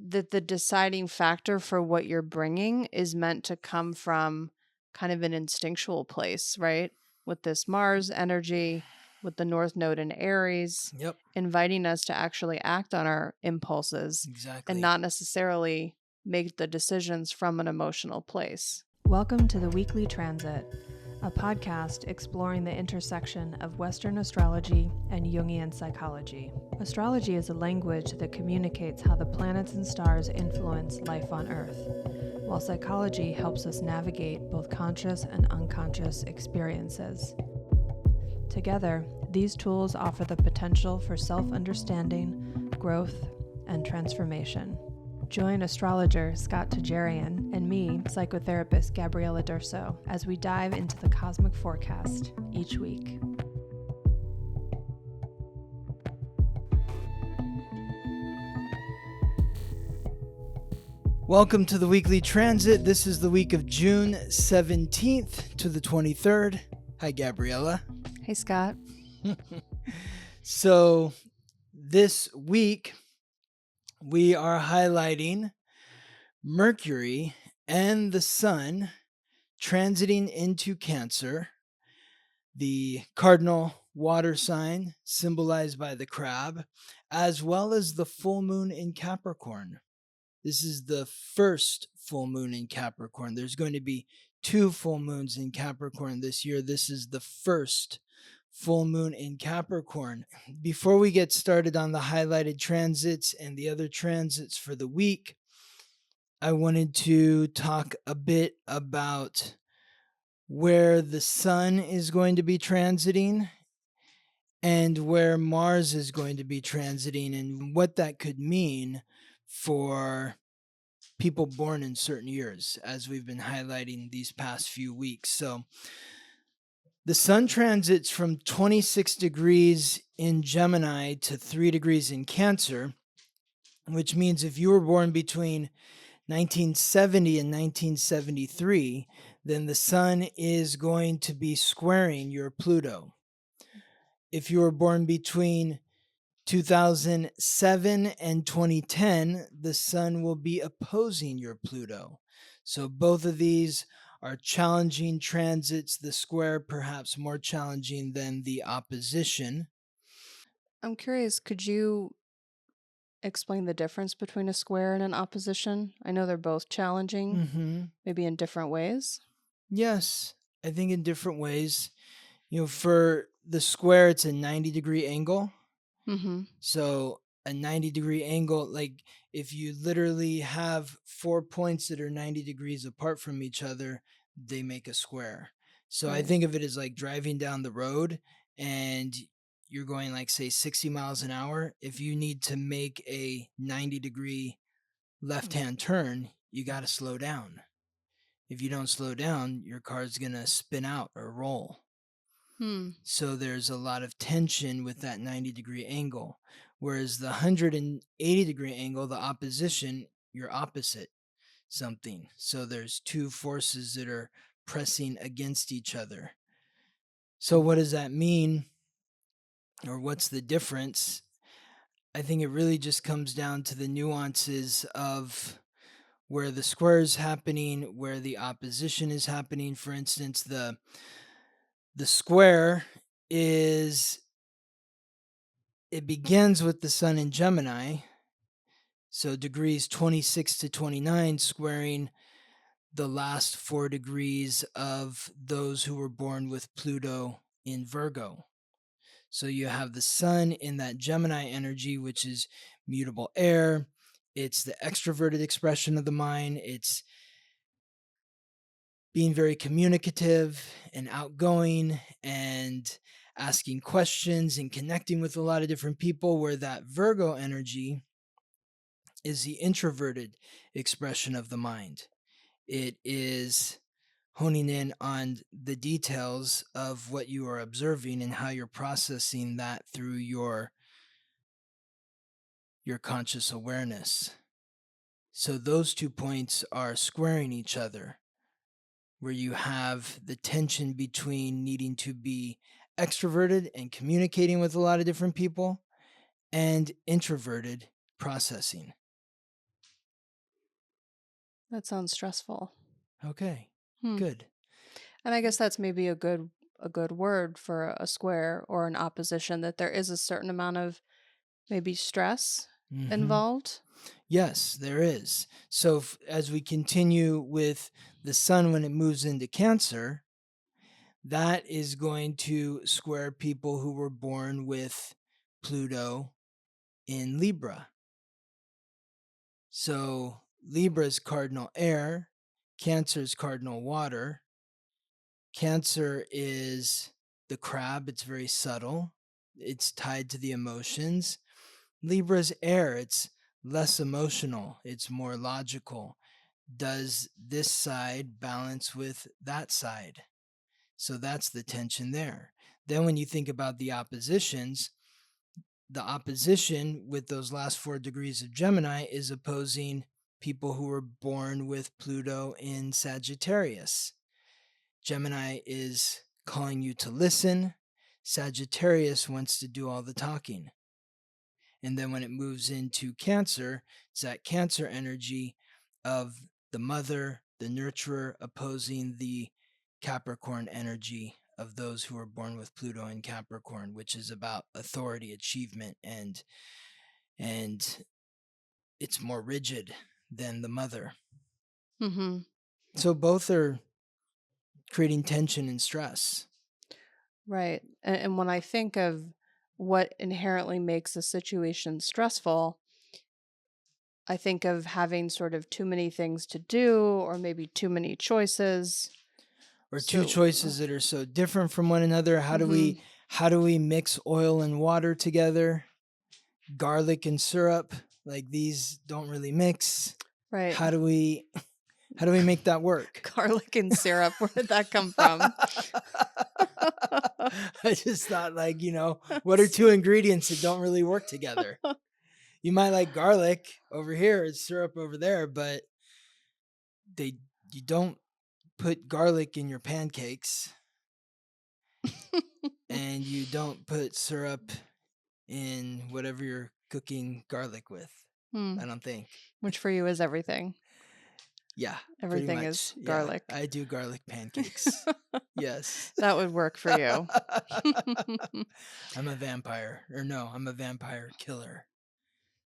that the deciding factor for what you're bringing is meant to come from kind of an instinctual place, right? With this Mars energy, with the North Node in Aries, Yep, inviting us to actually act on our impulses and exactly. not necessarily make the decisions from an emotional place. Welcome to the Weekly Transit, a podcast exploring the intersection of Western astrology and Jungian psychology. Astrology is a language that communicates how the planets and stars influence life on Earth, while psychology helps us navigate both conscious and unconscious experiences. Together, these tools offer the potential for self-understanding, growth, and transformation. Join astrologer Scott Tajarian and me, psychotherapist Gabriella Durso, as we dive into the cosmic forecast each week. Welcome to the Weekly Transit. This is the week of June 17th to the 23rd. Hi, Gabriella. Hey, Scott. So this week, we are highlighting Mercury and the Sun transiting into Cancer, the cardinal water sign symbolized by the crab, as well as the full moon in Capricorn. This is the first full moon in Capricorn. There's going to be 2 full moons in Capricorn this year. This is the first full moon in Capricorn. Before we get started on the highlighted transits and the other transits for the week, I wanted to talk a bit about where the Sun is going to be transiting and where Mars is going to be transiting and what that could mean for people born in certain years, as we've been highlighting these past few weeks. So the Sun transits from 26 degrees in Gemini to 3 degrees in Cancer, which means if you were born between 1970 and 1973, then the Sun is going to be squaring your Pluto. If you were born between 2007 and 2010, the Sun will be opposing your Pluto. So both of these are challenging transits, the square perhaps more challenging than the opposition. I'm curious, could you explain the difference between a square and an opposition? I know they're both challenging, maybe in different ways. Yes, I think in different ways. For the square, it's a 90-degree angle. Mm-hmm. So a 90-degree angle, like if you literally have 4 points that are 90 degrees apart from each other, they make a square. So I Right. think of it as like driving down the road and you're going like, say, 60 miles an hour. If you need to make a 90-degree left-hand turn, you got to slow down. If you don't slow down, your car's going to spin out or roll. So there's a lot of tension with that 90-degree angle. Whereas the 180-degree angle, the opposition, you're opposite something. So there's 2 forces that are pressing against each other. So what does that mean? Or what's the difference? I think it really just comes down to the nuances of where the square is happening, where the opposition is happening. For instance, the square it begins with the Sun in Gemini, so degrees 26 to 29, squaring the last 4 degrees of those who were born with Pluto in Virgo. So you have the Sun in that Gemini energy, which is mutable air. It's the extroverted expression of the mind. It's being very communicative and outgoing and asking questions and connecting with a lot of different people, where that Virgo energy is the introverted expression of the mind. It is honing in on the details of what you are observing and how you're processing that through your conscious awareness. So those 2 points are squaring each other, where you have the tension between needing to be extroverted and communicating with a lot of different people and introverted processing. That sounds stressful. Okay, Hmm. good. And I guess that's maybe a good word for a square or an opposition, that there is a certain amount of maybe stress involved. Yes, there is. So as we continue with the sun when it moves into Cancer, that is going to square people who were born with Pluto in Libra. So Libra is cardinal air, Cancer is cardinal water. Cancer is the crab, it's very subtle, it's tied to the emotions. Libra's air, it's less emotional, it's more logical. Does this side balance with that side? So that's the tension there. Then when you think about the oppositions, the opposition with those last 4 degrees of Gemini is opposing people who were born with Pluto in Sagittarius. Gemini is calling you to listen. Sagittarius wants to do all the talking. And then when it moves into Cancer, it's that Cancer energy of the mother, the nurturer, opposing the Capricorn energy of those who are born with Pluto in Capricorn, which is about authority, achievement, and it's more rigid than the mother. Mm-hmm. So both are creating tension and stress. Right. And when I think of what inherently makes a situation stressful, I think of having sort of too many things to do, or maybe too many choices. Or two So, choices that are so different from one another. How do Mhm. we mix oil and water together? Garlic and syrup, like these don't really mix. Right. How do we make that work? Garlic and syrup, where did that come from? I just thought, like, what are two ingredients that don't really work together? You might like garlic over here, it's syrup over there, but you don't put garlic in your pancakes, and you don't put syrup in whatever you're cooking garlic with. Hmm. I don't think. Which for you is everything. Yeah, Everything pretty much. is Yeah, garlic. I do garlic pancakes. Yes. That would work for you. I'm a vampire. Or no, I'm a vampire killer.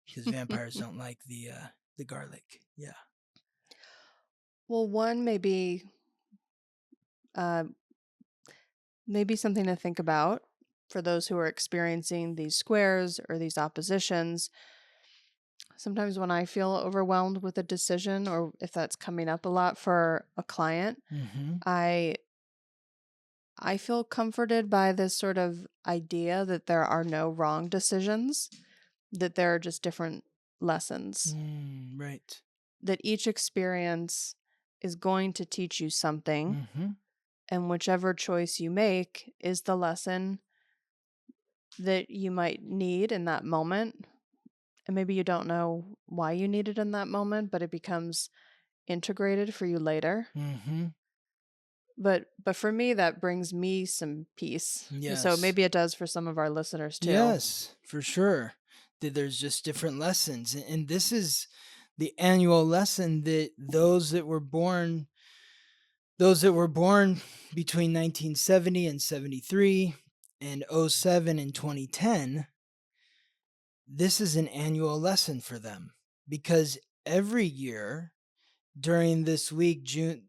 Because vampires don't like the garlic. Yeah. Well, one uh, maybe something to think about for those who are experiencing these squares or these oppositions. Sometimes when I feel overwhelmed with a decision, or if that's coming up a lot for a client, Mm-hmm. I feel comforted by this sort of idea that there are no wrong decisions, that there are just different lessons, Right. that each experience is going to teach you something, Mm-hmm. and whichever choice you make is the lesson that you might need in that moment. And maybe you don't know why you need it in that moment, but it becomes integrated for you later. Mm-hmm. But for me, that brings me some peace. Yes. So maybe it does for some of our listeners too. Yes, for sure. There's just different lessons. And this is the annual lesson that those that were born between 1970 and 73 and 07 and 2010, this is an annual lesson for them, because every year during this week, June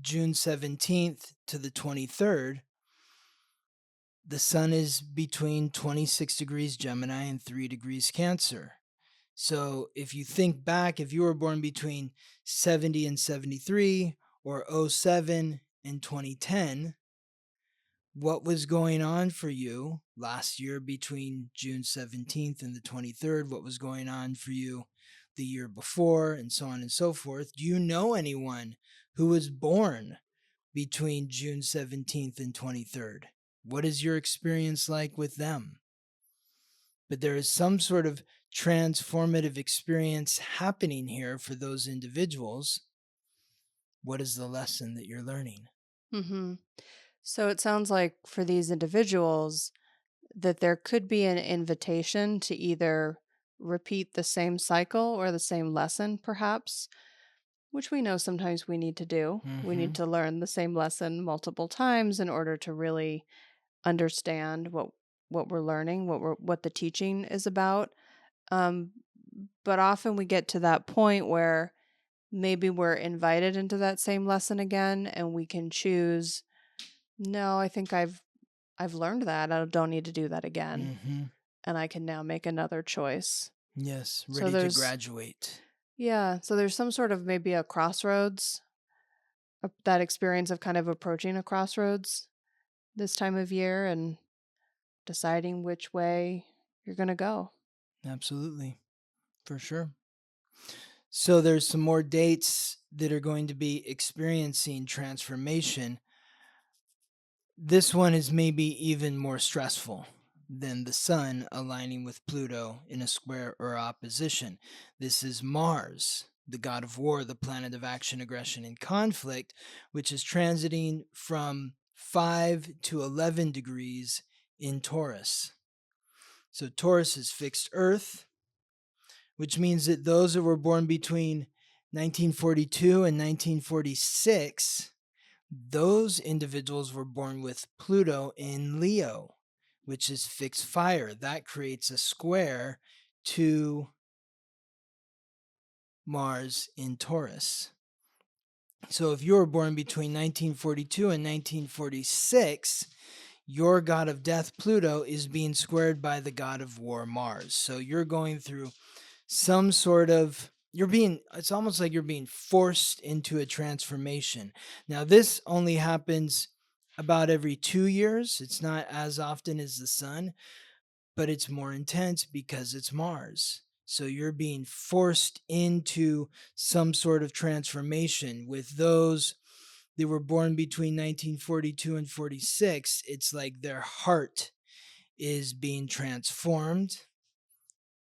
17th to the 23rd, the sun is between 26 degrees Gemini and 3 degrees Cancer. So if you think back, if you were born between 70 and 73 or 07 and 2010, what was going on for you last year between June 17th and the 23rd? What was going on for you the year before, and so on and so forth? Do you know anyone who was born between June 17th and 23rd? What is your experience like with them? But there is some sort of transformative experience happening here for those individuals. What is the lesson that you're learning? Mm-hmm. So it sounds like for these individuals that there could be an invitation to either repeat the same cycle or the same lesson, perhaps, which we know sometimes we need to do. We need to learn the same lesson multiple times in order to really understand what we're learning, what the teaching is about. But often we get to that point where maybe we're invited into that same lesson again, and we can choose, no, I think I've learned that. I don't need to do that again. And I can now make another choice. Yes, So ready to there's graduate. Yeah, so there's some sort of maybe a crossroads, that experience of kind of approaching a crossroads this time of year and deciding which way you're going to go. Absolutely. For sure. So there's some more dates that are going to be experiencing transformation. This one is maybe even more stressful than the Sun aligning with Pluto in a square or opposition. This is Mars, the god of war, the planet of action, aggression, and conflict, which is transiting from 5 to 11 degrees in Taurus. So Taurus is fixed Earth, which means that those that were born between 1942 and 1946, those individuals were born with Pluto in Leo, which is fixed fire. That creates a square to Mars in Taurus. So if you were born between 1942 and 1946, your god of death, Pluto, is being squared by the god of war, Mars. So you're going through some sort of, it's almost like you're being forced into a transformation. Now, this only happens about every 2 years. It's not as often as the Sun, but it's more intense because it's Mars. So you're being forced into some sort of transformation. With those that were born between 1942 and 46, it's like their heart is being transformed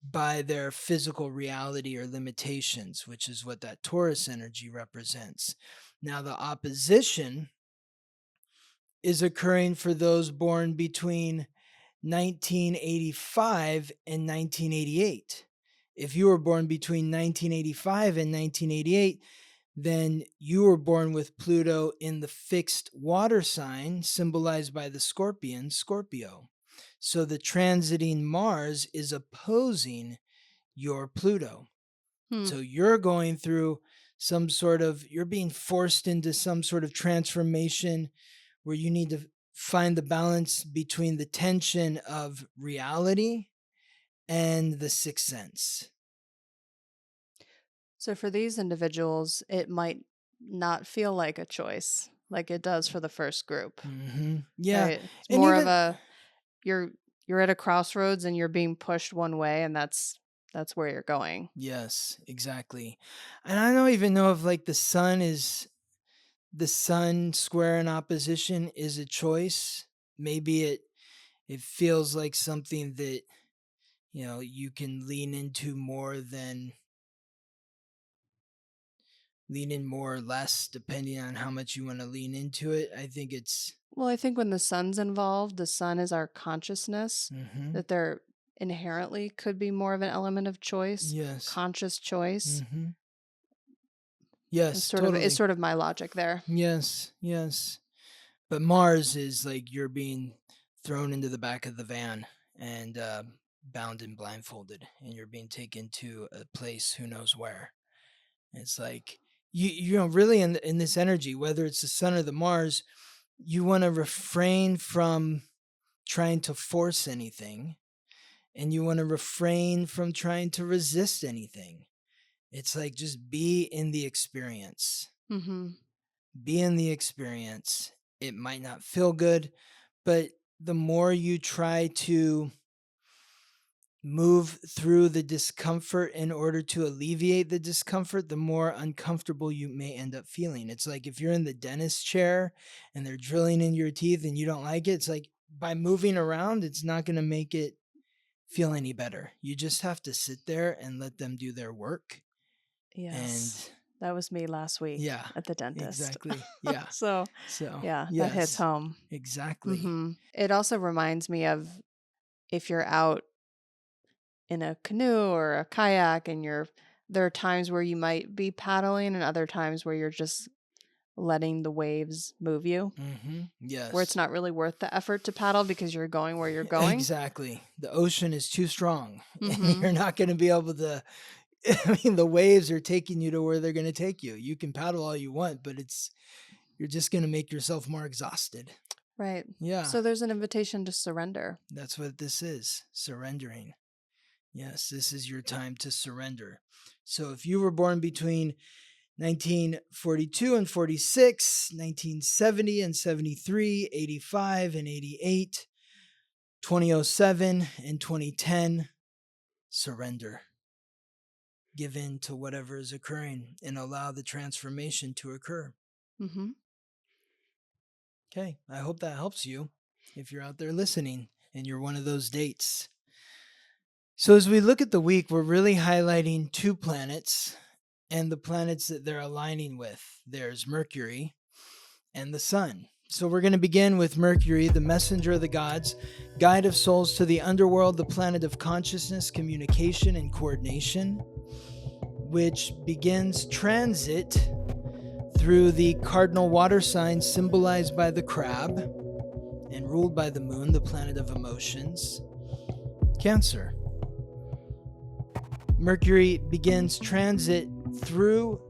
by their physical reality or limitations, which is what that Taurus energy represents. Now, the opposition is occurring for those born between 1985 and 1988. If you were born between 1985 and 1988, then you were born with Pluto in the fixed water sign, symbolized by the scorpion, Scorpio. So the transiting Mars is opposing your Pluto. So you're going through you're being forced into some sort of transformation where you need to find the balance between the tension of reality and the sixth sense. So for these individuals, it might not feel like a choice like it does for the first group. Yeah. Right? It's And more even of a, you're at a crossroads and you're being pushed one way, and that's where you're going. yes, exactly. And I don't even know if like the sun square in opposition is a choice. Maybe it feels like something that you can lean in more or less depending on how much you want to lean into it. I think it's Well, I think when the sun's involved, the sun is our consciousness, that there inherently could be more of an element of choice, yes. conscious choice. Yes, totally. It's sort of my logic there. Yes. But Mars is like you're being thrown into the back of the van and bound and blindfolded, and you're being taken to a place who knows where. It's like you know really in this energy, whether it's the sun or the Mars, you want to refrain from trying to force anything, and you want to refrain from trying to resist anything. It's like just be in the experience. Be in the experience. It might not feel good, but the more you try to move through the discomfort in order to alleviate the discomfort, the more uncomfortable you may end up feeling. It's like if you're in the dentist chair and they're drilling in your teeth and you don't like it, it's like by moving around, it's not going to make it feel any better. You just have to sit there and let them do their work. Yes. That was me last week at the dentist. Exactly. Yeah. So yeah, that hits home. Exactly. It also reminds me of if you're out in a canoe or a kayak and you're there are times where you might be paddling and other times where you're just letting the waves move you, Yes. where it's not really worth the effort to paddle because you're going where you're going. Exactly. The ocean is too strong. Mhm. You're not going to be able to. I mean, the waves are taking you to where they're going to take you. You can paddle all you want, but you're just going to make yourself more exhausted. Right. Yeah. So there's an invitation to surrender. That's what this is, surrendering. Yes, this is your time to surrender. So if you were born between 1942 and 46, 1970 and 73, 85 and 88, 2007 and 2010, surrender. Give in to whatever is occurring and allow the transformation to occur. Mm-hmm. Okay, I hope that helps you if you're out there listening and you're one of those dates. So as we look at the week, we're really highlighting two planets and the planets that they're aligning with. There's Mercury and the Sun. So we're going to begin with Mercury, the messenger of the gods, guide of souls to the underworld, the planet of consciousness, communication, and coordination, which begins transit through the cardinal water sign symbolized by the crab and ruled by the moon, the planet of emotions, Cancer. Mercury begins transit through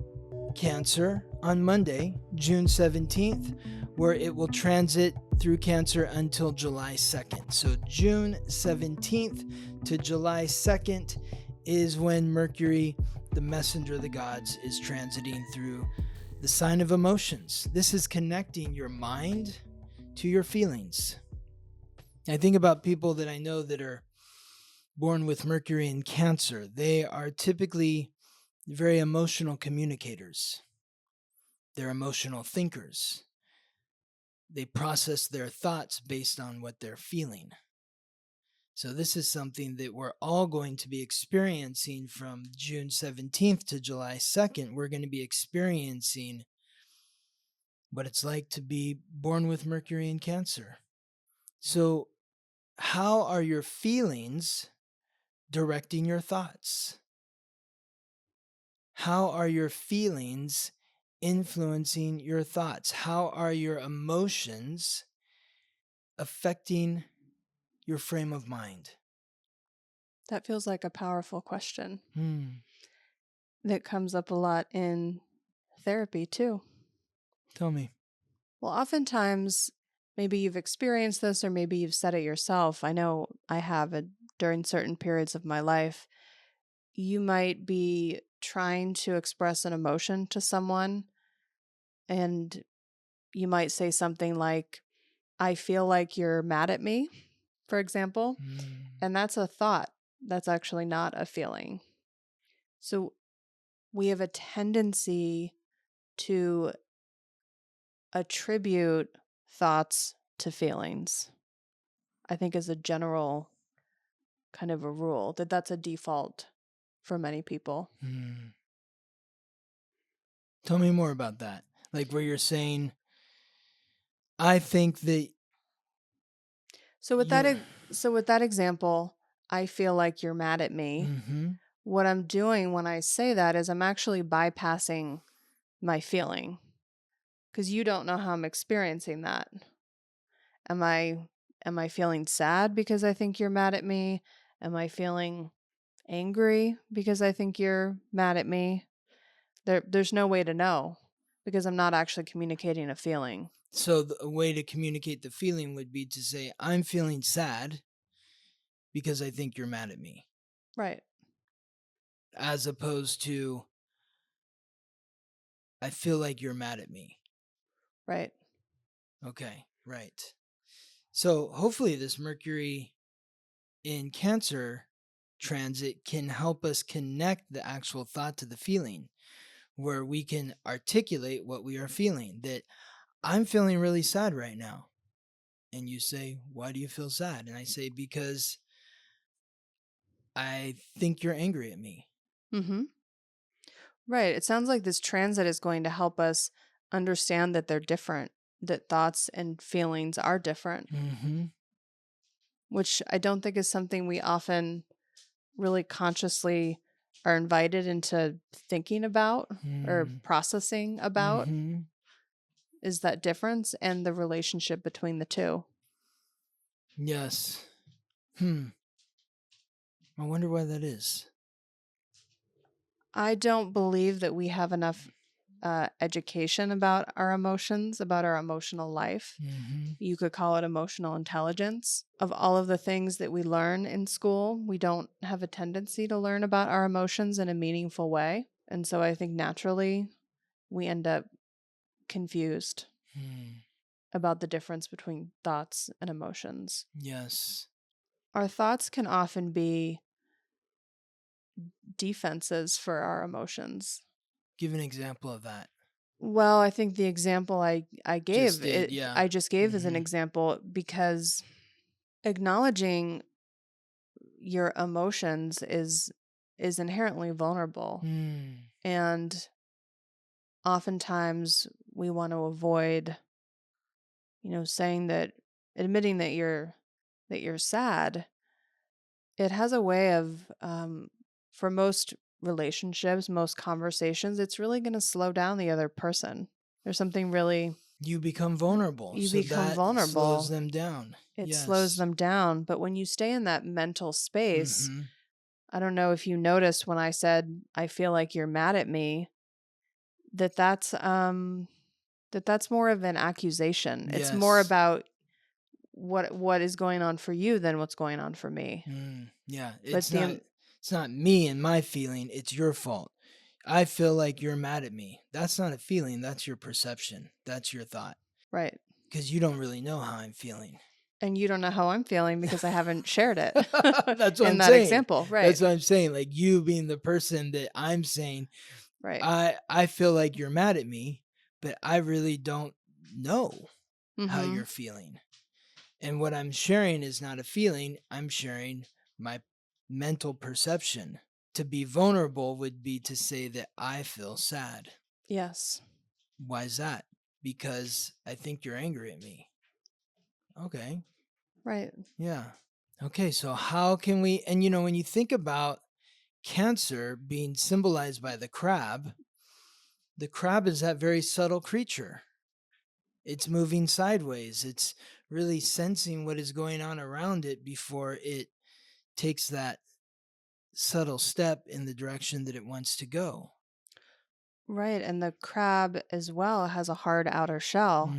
Cancer on Monday, June 17th, where it will transit through Cancer until July 2nd. So June 17th to July 2nd is when Mercury, the messenger of the gods, is transiting through the sign of emotions. This is connecting your mind to your feelings. I think about people that I know that are born with Mercury in Cancer. They are typically very emotional communicators. They're emotional thinkers. They process their thoughts based on what they're feeling. So this is something that we're all going to be experiencing from June 17th to July 2nd. We're going to be experiencing what it's like to be born with Mercury in Cancer. So how are your feelings directing your thoughts? How are your feelings influencing your thoughts? How are your emotions affecting your frame of mind? That feels like a powerful question Hmm. that comes up a lot in therapy too. Tell me. Well, oftentimes, maybe you've experienced this or maybe you've said it yourself. I know I have during certain periods of my life. You might be trying to express an emotion to someone, and you might say something like, I feel like you're mad at me, for example. And that's a thought. That's actually not a feeling. So we have a tendency to attribute thoughts to feelings. I think as a general kind of a rule, that's a default for many people. Tell me more about that. Like where you're saying, I think that So with that example, I feel like you're mad at me. What I'm doing when I say that is I'm actually bypassing my feeling because you don't know how I'm experiencing that. Am I feeling sad because I think you're mad at me? Am I feeling angry because I think you're mad at me? There's no way to know because I'm not actually communicating a feeling. So a way to communicate the feeling would be to say, I'm feeling sad because I think you're mad at me. Right. As opposed to, I feel like you're mad at me. Right. Okay, right. So hopefully this Mercury in Cancer transit can help us connect the actual thought to the feeling, where we can articulate what we are feeling. That I'm feeling really sad right now. And you say, why do you feel sad? And I say, because I think you're angry at me. Mm-hmm. Right. It sounds like this transit is going to help us understand that they're different, that thoughts and feelings are different, which I don't think is something we often really consciously are invited into thinking about or processing about is that difference and the relationship between the two. Yes. I wonder why that is. I don't believe that we have enough education about our emotions, about our emotional life. You could call it emotional intelligence. Of all of the things that we learn in school, we don't have a tendency to learn about our emotions in a meaningful way. And so I think naturally we end up confused about the difference between thoughts and emotions. Yes. Our thoughts can often be defenses for our emotions. Give an example of that. Well, I think the example I Just gave did, yeah. I just gave as an example because acknowledging your emotions is inherently vulnerable. And oftentimes we want to avoid, saying that, admitting that you're sad. It has a way of, for most relationships, most conversations, it's really going to slow down the other person. There's something really, You become vulnerable. you So become that vulnerable. slows them down. It Yes. slows them down. But when you stay in that mental space, I don't know if you noticed when I said, I feel like you're mad at me, that's more of an accusation. It's more Yes. about what is going on for you than what's going on for me. Yeah. But It's not me and my feeling. It's your fault. I feel like you're mad at me. That's not a feeling. That's your perception. That's your thought. right. Because you don't really know how I'm feeling. And you don't know how I'm feeling because I haven't shared it. That's what in I'm that saying. example, right? That's what I'm saying. Like you being the person that I'm saying, Right. I feel like you're mad at me, but I really don't know how Mm-hmm. you're feeling. And what I'm sharing is not a feeling. I'm sharing my mental perception. To be vulnerable would be to say that I feel sad. Yes. Why is that? Because I think you're angry at me. Okay. Right. Yeah. Okay. So how can we, and when you think about Cancer being symbolized by the crab is that very subtle creature. It's moving sideways. It's really sensing what is going on around it before it takes that subtle step in the direction that it wants to go. Right. And the crab as well has a hard outer shell.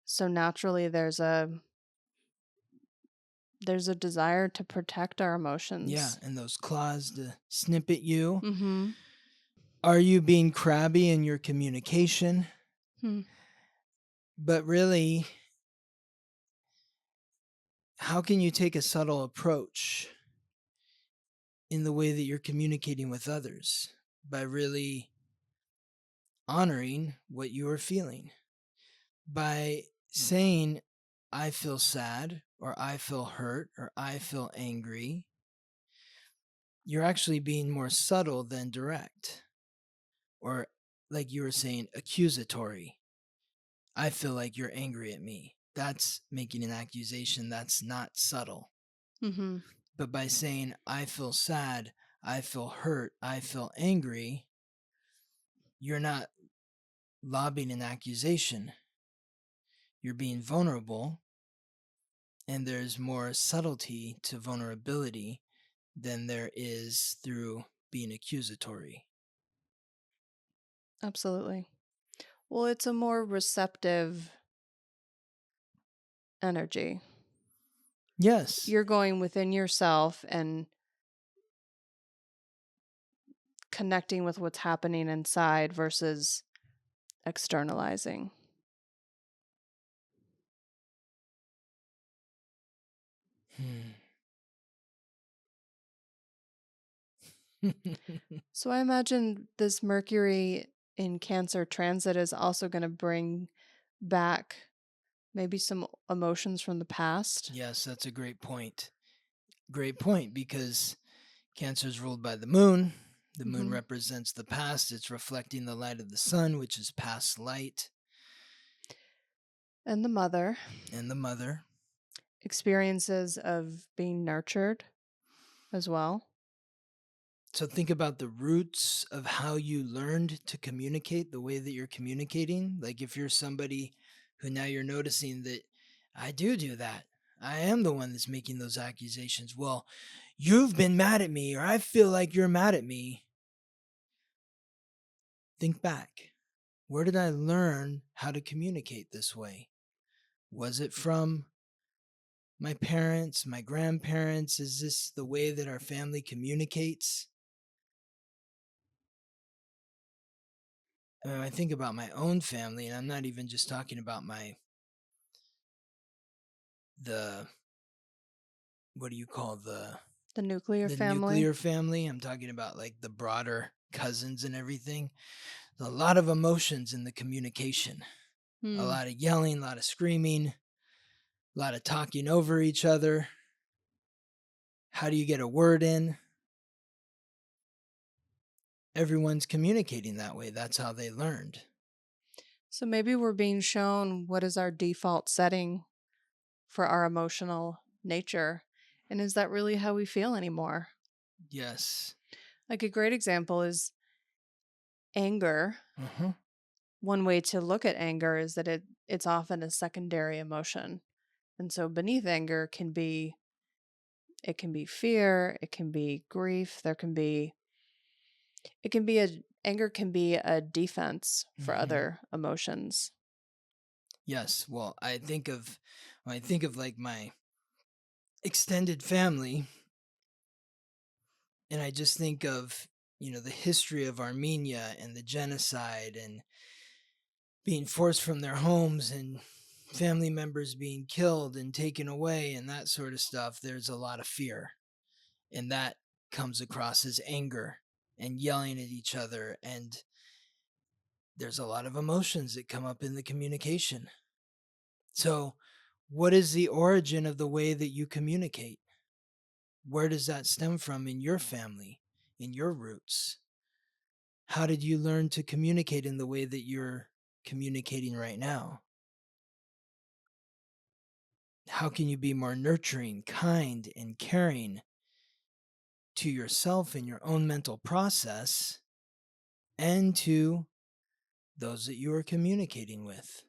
So naturally there's a desire to protect our emotions. Yeah, and those claws to snip at you. Mm-hmm. Are you being crabby in your communication? But really, how can you take a subtle approach in the way that you're communicating with others by really honoring what you are feeling? By saying, I feel sad, or I feel hurt, or I feel angry, you're actually being more subtle than direct. Or, like you were saying, accusatory. I feel like you're angry at me. That's making an accusation that's not subtle. But by saying, I feel sad, I feel hurt, I feel angry, you're not lobbing an accusation. You're being vulnerable, and there's more subtlety to vulnerability than there is through being accusatory. Absolutely. Well, it's a more receptive energy. Yes. You're going within yourself and connecting with what's happening inside versus externalizing. So I imagine this Mercury in Cancer transit is also going to bring back maybe some emotions from the past. Yes, that's a great point. Great point, because Cancer is ruled by the moon. The moon represents the past. It's reflecting the light of the sun, which is past light. And the mother. And the mother. Experiences of being nurtured as well. So think about the roots of how you learned to communicate, the way that you're communicating. Like if you're somebody who now you're noticing that I do that. I am the one that's making those accusations. Well, you've been mad at me, or I feel like you're mad at me. Think back. Where did I learn how to communicate this way? Was it from my parents, my grandparents? Is this the way that our family communicates? I mean, I think about my own family, and I'm not even just talking about the what do you call The nuclear the family. nuclear family. I'm talking about like the broader cousins and everything. There's a lot of emotions in the communication. A Hmm. lot of yelling, a lot of screaming, a lot of talking over each other. How do you get a word in? Everyone's communicating that way. That's how they learned. So maybe we're being shown what is our default setting for our emotional nature. And is that really how we feel anymore? Yes. Like a great example is anger. Uh-huh. One way to look at anger is that it's often a secondary emotion. And so beneath anger can be fear, it can be grief, anger can be a defense for Mm-hmm. other emotions. Yes. Well, when I think of like my extended family, and I just think of, the history of Armenia and the genocide and being forced from their homes and family members being killed and taken away and that sort of stuff, there's a lot of fear. And that comes across as anger and yelling at each other. And there's a lot of emotions that come up in the communication. So, what is the origin of the way that you communicate? Where does that stem from in your family, in your roots? How did you learn to communicate in the way that you're communicating right now? How can you be more nurturing, kind, and caring to yourself and your own mental process and to those that you are communicating with?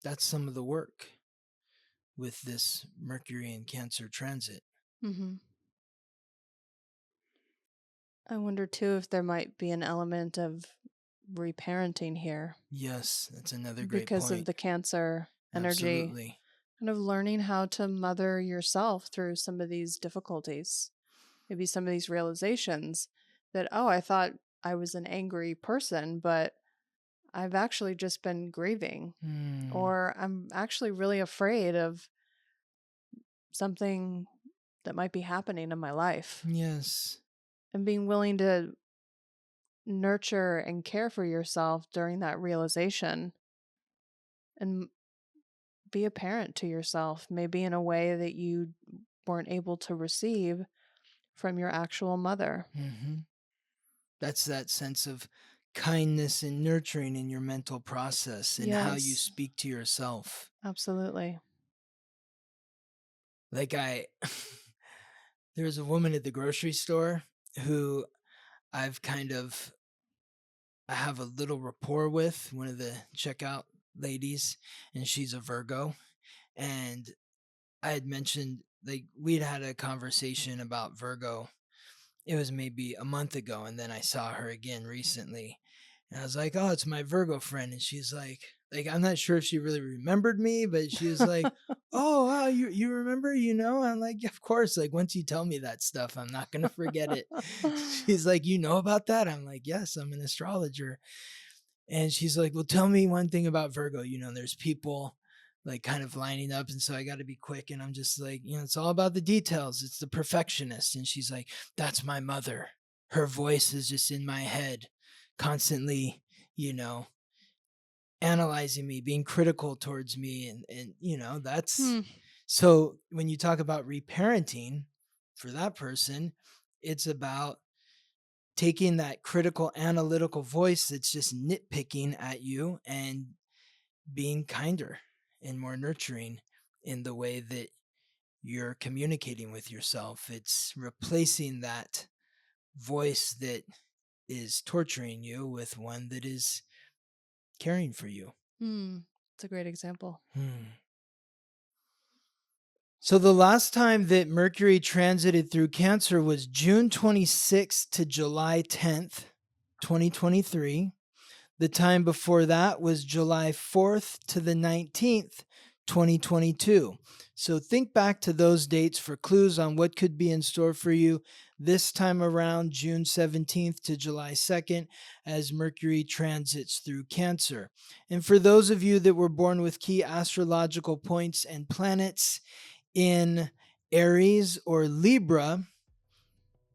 That's some of the work with this Mercury and Cancer transit. Mm-hmm. I wonder too if there might be an element of reparenting here Yes, that's another great because of point. the Cancer energy, Absolutely. kind of learning how to mother yourself through some of these difficulties, maybe some of these realizations that, oh, I thought I was an angry person, but I've actually just been grieving, Hmm. or I'm actually really afraid of something that might be happening in my life. Yes. And being willing to nurture and care for yourself during that realization and be a parent to yourself, maybe in a way that you weren't able to receive from your actual mother. Mm-hmm. That's that sense of kindness and nurturing in your mental process and how you Yes, speak to yourself. absolutely. Like there was a woman at the grocery store who I've kind of I have a little rapport with, one of the checkout ladies, and she's a Virgo. And I had mentioned like we'd had a conversation about Virgo. It was maybe a month ago, and then I saw her again recently. And I was like, "Oh, it's my Virgo friend." And she's like I'm not sure if she really remembered me, but she was like, "Oh, wow, you remember, I'm like, "Yeah, of course. Like once you tell me that stuff, I'm not going to forget it." She's like, "You know about that?" I'm like, "Yes, I'm an astrologer." And she's like, "Well, tell me one thing about Virgo. There's people like kind of lining up. And so I got to be quick." And I'm just like, it's all about the details. It's the perfectionist. And she's like, "That's my mother. Her voice is just in my head, constantly, you know, analyzing me, being critical towards me." And that's Hmm. so when you talk about reparenting for that person, it's about taking that critical analytical voice that's just nitpicking at you and being kinder and more nurturing in the way that you're communicating with yourself. It's replacing that voice that is torturing you with one that is caring for you. It's a great example. So the last time that Mercury transited through Cancer was June 26th to July 10th, 2023. The time before that was July 4th to the 19th, 2022. So think back to those dates for clues on what could be in store for you this time around, June 17th to July 2nd, as Mercury transits through Cancer. And for those of you that were born with key astrological points and planets in Aries or Libra,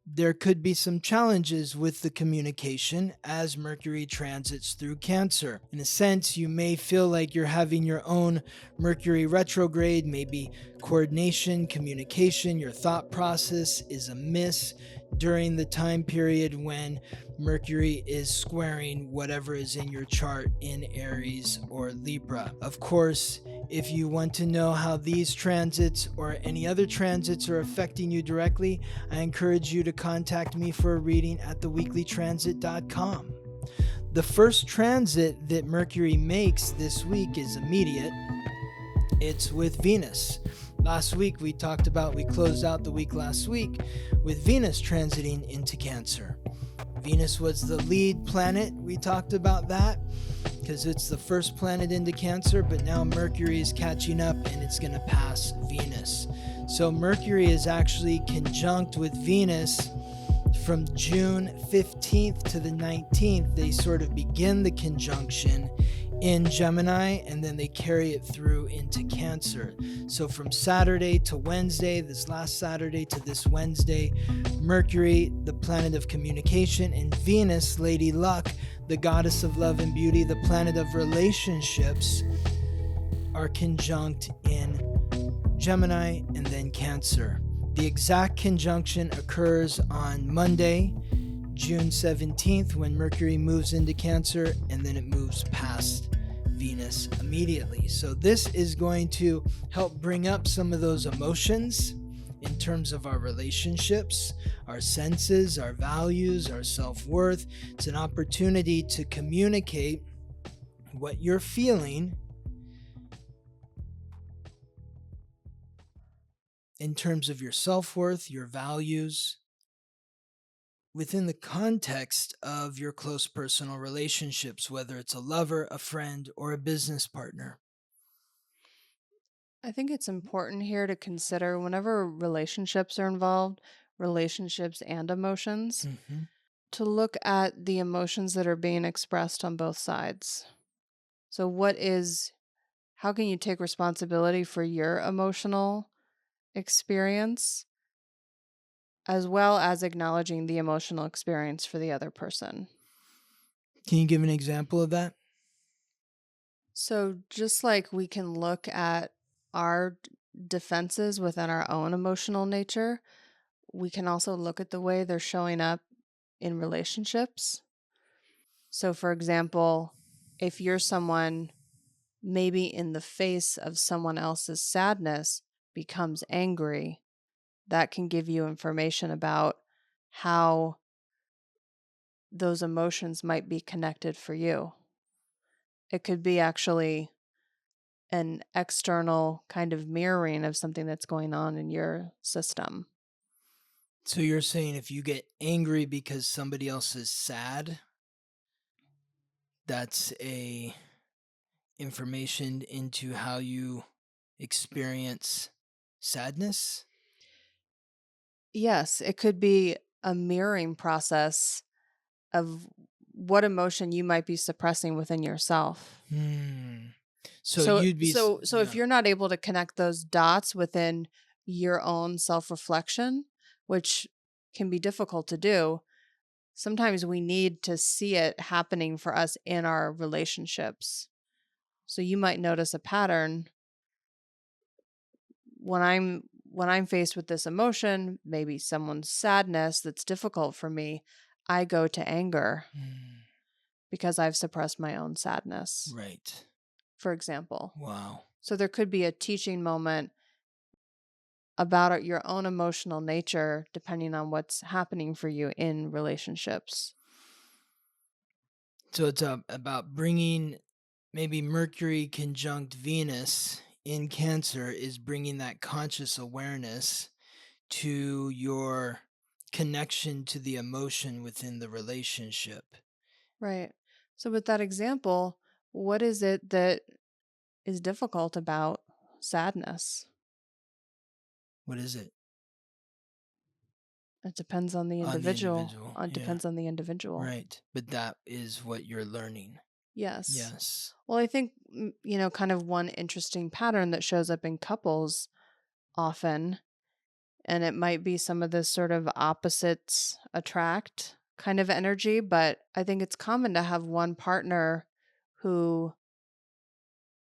there could be some challenges with the communication as Mercury transits through Cancer. In a sense, you may feel like you're having your own Mercury retrograde, maybe coordination, communication, your thought process is amiss during the time period when Mercury is squaring whatever is in your chart in Aries or Libra. Of course, if you want to know how these transits or any other transits are affecting you directly, I encourage you to contact me for a reading at theweeklytransit.com. The first transit that Mercury makes this week is immediate. It's with Venus. Last week we closed out the week last week with Venus transiting into Cancer. Venus was the lead planet. We talked about that because it's the first planet into Cancer, but now Mercury is catching up and it's going to pass Venus. So Mercury is actually conjunct with Venus from June 15th to the 19th. They sort of begin the conjunction in Gemini and then they carry it through into Cancer. So from Saturday to Wednesday, this last Saturday to this Wednesday, Mercury, the planet of communication, and Venus, Lady Luck, the goddess of love and beauty, the planet of relationships, are conjunct in Gemini and then Cancer. The exact conjunction occurs on Monday, June 17th, when Mercury moves into Cancer, and then it moves past Venus immediately. So this is going to help bring up some of those emotions in terms of our relationships, our senses, our values, our self-worth. It's an opportunity to communicate what you're feeling in terms of your self-worth, your values, within the context of your close personal relationships, whether it's a lover, a friend, or a business partner. I think it's important here to consider whenever relationships are involved, relationships and emotions, to look at the emotions that are being expressed on both sides. So how can you take responsibility for your emotional experience as well as acknowledging the emotional experience for the other person? Can you give an example of that? So just like we can look at our defenses within our own emotional nature, we can also look at the way they're showing up in relationships. So for example, if you're someone maybe in the face of someone else's sadness becomes angry, that can give you information about how those emotions might be connected for you. It could be actually an external kind of mirroring of something that's going on in your system. So you're saying if you get angry because somebody else is sad, that's a information into how you experience sadness? Yes, it could be a mirroring process of what emotion you might be suppressing within yourself. So So you'd be so if you're not able to connect those dots within your own self-reflection, which can be difficult to do, sometimes we need to see it happening for us in our relationships. So you might notice a pattern when I'm faced with this emotion, maybe someone's sadness that's difficult for me, I go to anger because I've suppressed my own sadness. Right. For example. Wow. So there could be a teaching moment about your own emotional nature depending on what's happening for you in relationships. So it's about bringing maybe Mercury conjunct Venus in Cancer is bringing that conscious awareness to your connection to the emotion within the relationship. Right. So with that example, what is it that is difficult about sadness? What is it? It depends on the On the individual. individual. It Yeah. depends on the individual. Right. But that is what you're learning. Yes. Yes. Well, I think, kind of one interesting pattern that shows up in couples often, and it might be some of this sort of opposites attract kind of energy, but I think it's common to have one partner who,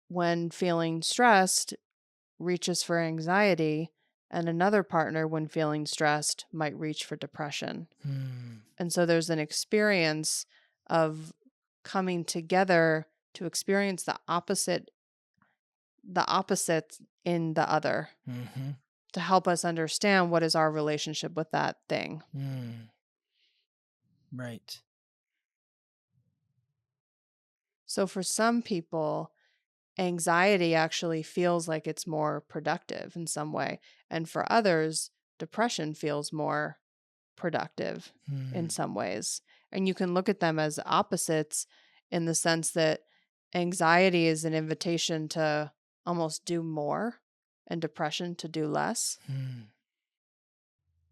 when feeling stressed, reaches for anxiety, and another partner, when feeling stressed, might reach for depression. And so there's an experience of coming together to experience the opposite in the other, to help us understand what is our relationship with that thing. Right. So for some people, anxiety actually feels like it's more productive in some way. And for others, depression feels more productive in some ways. And you can look at them as opposites in the sense that anxiety is an invitation to almost do more and depression to do less.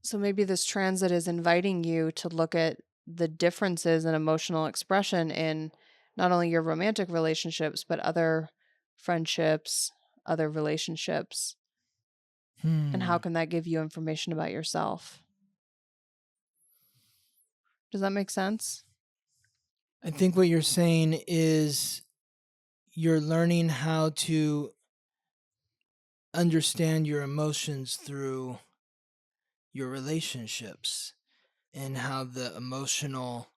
So maybe this transit is inviting you to look at the differences in emotional expression in not only your romantic relationships, but other friendships, other relationships. And how can that give you information about yourself? Does that make sense? I think what you're saying is you're learning how to understand your emotions through your relationships and how the emotional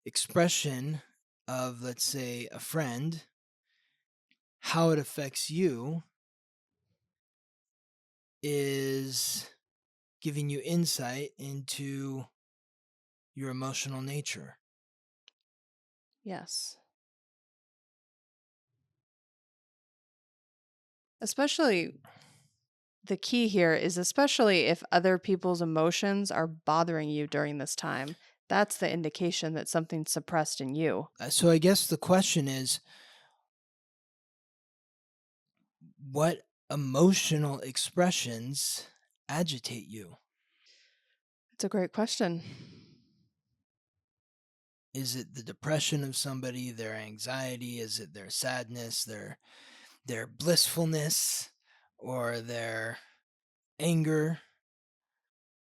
expression of, let's say, a friend, how it affects you is giving you insight into your emotional nature. Yes. Especially, the key here is especially if other people's emotions are bothering you during this time. That's the indication that something's suppressed in you. So I guess the question is, what emotional expressions agitate you? It's a great question. Is it the depression of somebody, their anxiety? Is it their sadness, their blissfulness, or their anger?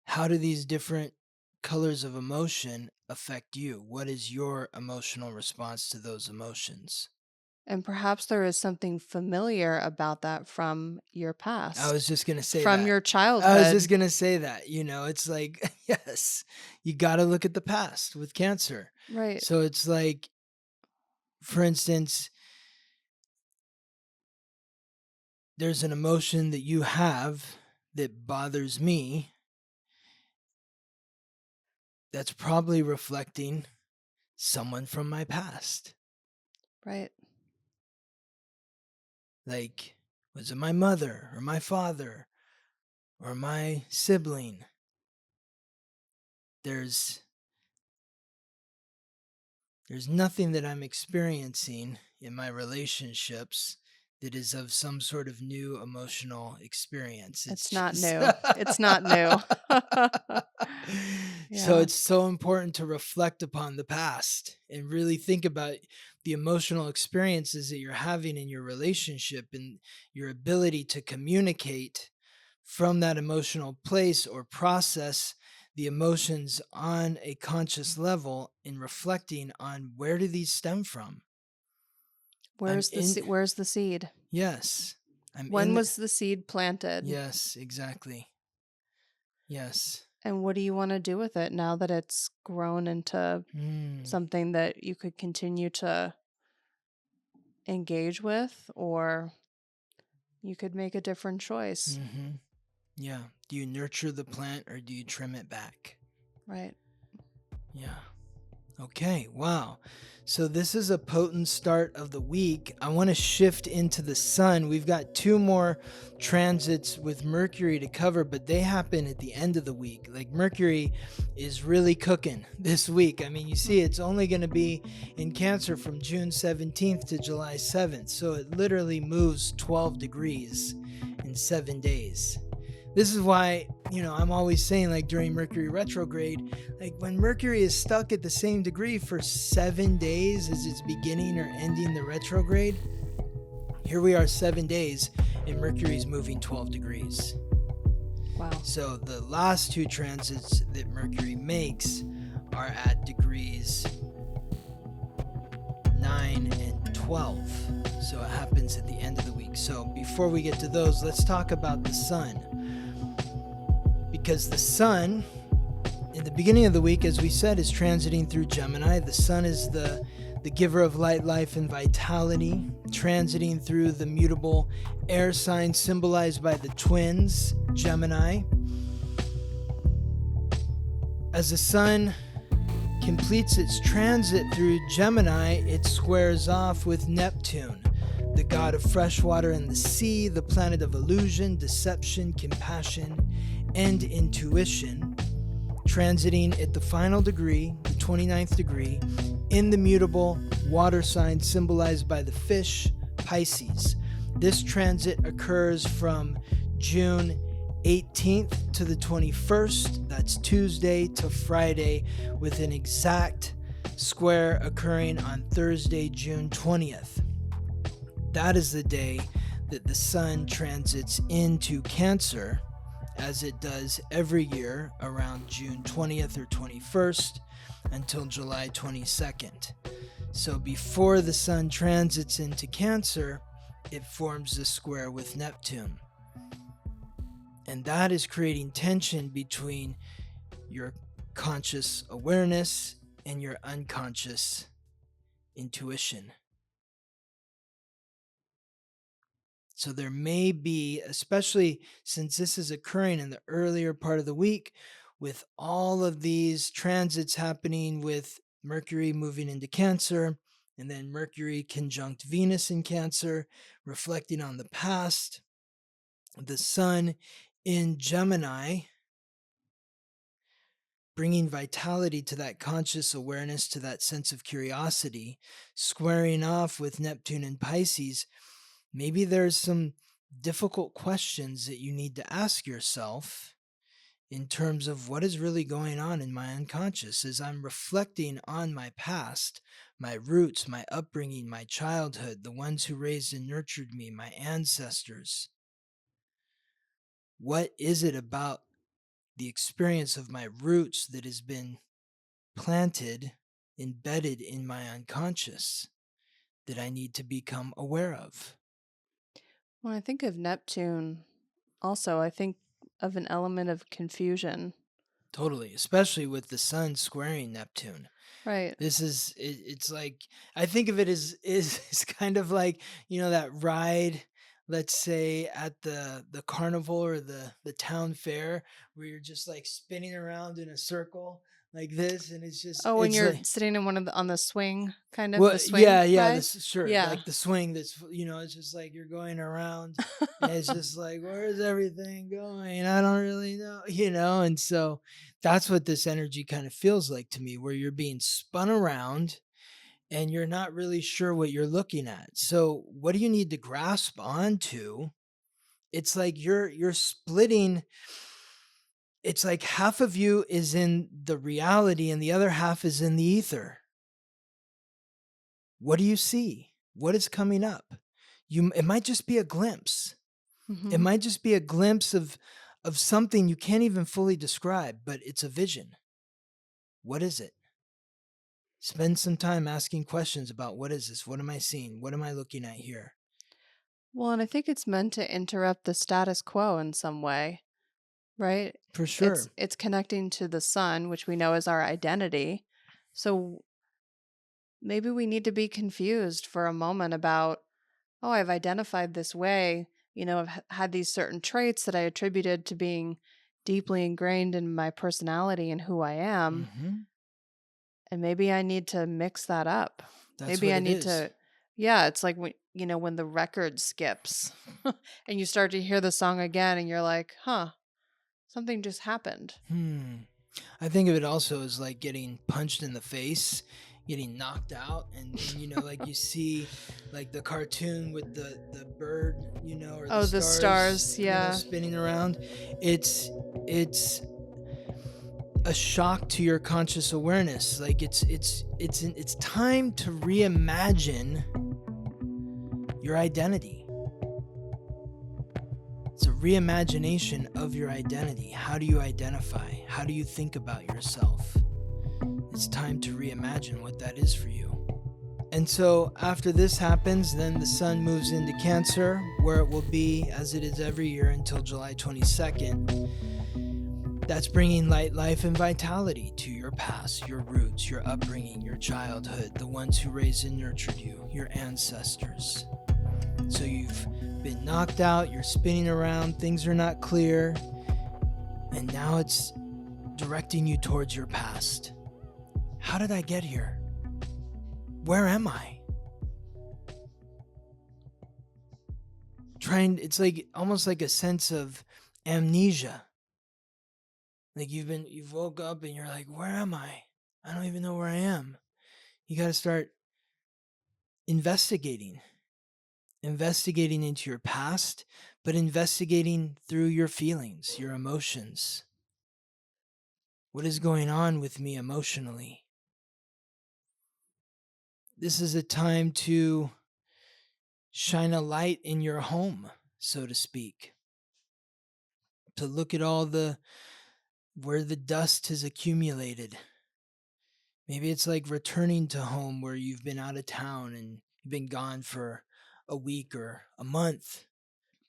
How do these different colors of emotion affect you? What is your emotional response to those emotions? And perhaps there is something familiar about that from your past. I was just going to say from that. your childhood. I was just going to say that, it's like, yes, you got to look at the past with Cancer. Right. So it's like, for instance, there's an emotion that you have that bothers me that's probably reflecting someone from my past. Right. Like, was it my mother or my father or my sibling? There's nothing that I'm experiencing in my relationships that is of some sort of new emotional experience. It's not new. It's not new. So Yeah. it's so important to reflect upon the past and really think about the emotional experiences that you're having in your relationship and your ability to communicate from that emotional place or process the emotions on a conscious level in reflecting on where do these stem from. Where's the seed? Yes. When was the seed planted? Yes, exactly. Yes. And what do you want to do with it now that it's grown into something that you could continue to engage with, or you could make a different choice? Yeah. Do you nurture the plant or do you trim it back? Right. Yeah. Okay, wow. So this is a potent start of the week. I want to shift into the sun. We've got 2 more transits with Mercury to cover, but they happen at the end of the week. Like Mercury is really cooking this week. I mean, you see, it's only going to be in Cancer from June 17th to July 7th. So it literally moves 12 degrees in 7 days. This is why, I'm always saying, like, during Mercury retrograde, like when Mercury is stuck at the same degree for 7 days as it's beginning or ending the retrograde, here we are 7 days and Mercury's moving 12 degrees. Wow. So the last 2 transits that Mercury makes are at degrees 9 and 12. So it happens at the end of the week. So before we get to those, let's talk about the sun. Because the sun, in the beginning of the week, as we said, is transiting through Gemini. The sun is the giver of light, life, and vitality, transiting through the mutable air sign symbolized by the twins, Gemini. As the sun completes its transit through Gemini, it squares off with Neptune, the god of fresh water and the sea, the planet of illusion, deception, compassion, and intuition, transiting at the final degree, the 29th degree, in the mutable water sign symbolized by the fish, Pisces. This transit occurs from June 18th to the 21st, that's Tuesday to Friday, with an exact square occurring on Thursday, June 20th. That is the day that the sun transits into Cancer, as it does every year around June 20th or 21st until July 22nd. So before the sun transits into Cancer, it forms a square with Neptune. And that is creating tension between your conscious awareness and your unconscious intuition. So there may be, especially since this is occurring in the earlier part of the week, with all of these transits happening with Mercury moving into Cancer, and then Mercury conjunct Venus in Cancer, reflecting on the past, the sun in Gemini, bringing vitality to that conscious awareness, to that sense of curiosity, squaring off with Neptune and Pisces. Maybe there's some difficult questions that you need to ask yourself in terms of what is really going on in my unconscious as I'm reflecting on my past, my roots, my upbringing, my childhood, the ones who raised and nurtured me, my ancestors. What is it about the experience of my roots that has been planted, embedded in my unconscious that I need to become aware of? When I think of Neptune, also, I think of an element of confusion. Totally, especially with the sun squaring Neptune. Right. It's like, I think of it as is kind of like, that ride, let's say at the carnival or the town fair, where you're just like spinning around in a circle like this, and Oh, when it's you're like, sitting in one of on the swing, kind of well, the swing yeah, ride. this sure, Yeah. like the swing that's, it's just like you're going around, and it's just like, where's everything going? I don't really know, and so that's what this energy kind of feels like to me, where you're being spun around and you're not really sure what you're looking at. So what do you need to grasp onto? It's like you're splitting. It's like half of you is in the reality and the other half is in the ether. What do you see? What is coming up? It might just be a glimpse. It Mm-hmm. might just be a glimpse of something you can't even fully describe, but it's a vision. What is it? Spend some time asking questions about, what is this? What am I seeing? What am I looking at here? Well, and I think it's meant to interrupt the status quo in some way, right? For sure. It's connecting to the sun, which we know is our identity. So maybe we need to be confused for a moment about, oh, I've identified this way. I've had these certain traits that I attributed to being deeply ingrained in my personality and who I am. Mm-hmm. And maybe I need to mix that up. That's Maybe what I it need is. to, yeah, it's like when the record skips and you start to hear the song again and you're like, huh, something just happened. I think of it also as like getting punched in the face, getting knocked out, and like you see like the cartoon with the bird, or the Oh, the stars, yeah. spinning around. It's a shock to your conscious awareness. Like it's time to reimagine your identity. It's a reimagination of your identity. How do you identify? How do you think about yourself? It's time to reimagine what that is for you. And so after this happens, then the sun moves into Cancer, where it will be, as it is every year, until July 22nd. That's bringing light, life, and vitality to your past, your roots, your upbringing, your childhood, the ones who raised and nurtured you, your ancestors. So you've been knocked out, you're spinning around, things are not clear, and now it's directing you towards your past. How did I get here? Where am I? It's like almost like a sense of amnesia. Like you've woke up and you're like, where am I? I don't even know where I am. You got to start investigating into your past, but investigating through your feelings, your emotions. What is going on with me emotionally? This is a time to shine a light in your home, so to speak. To look at where the dust has accumulated. Maybe it's like returning to home where you've been out of town and you've been gone for a week or a month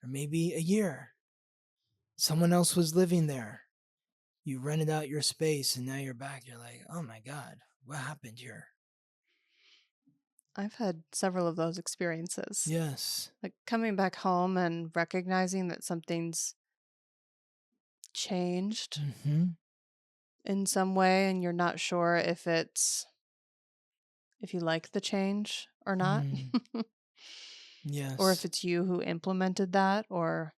or maybe a year. Someone else was living there. You rented out your space and now you're back. You're like, oh my God, what happened here? I've had several of those experiences. Yes. Like coming back home and recognizing that something's changed in some way and you're not sure if you like the change or not. Yes. Or if it's you who implemented that or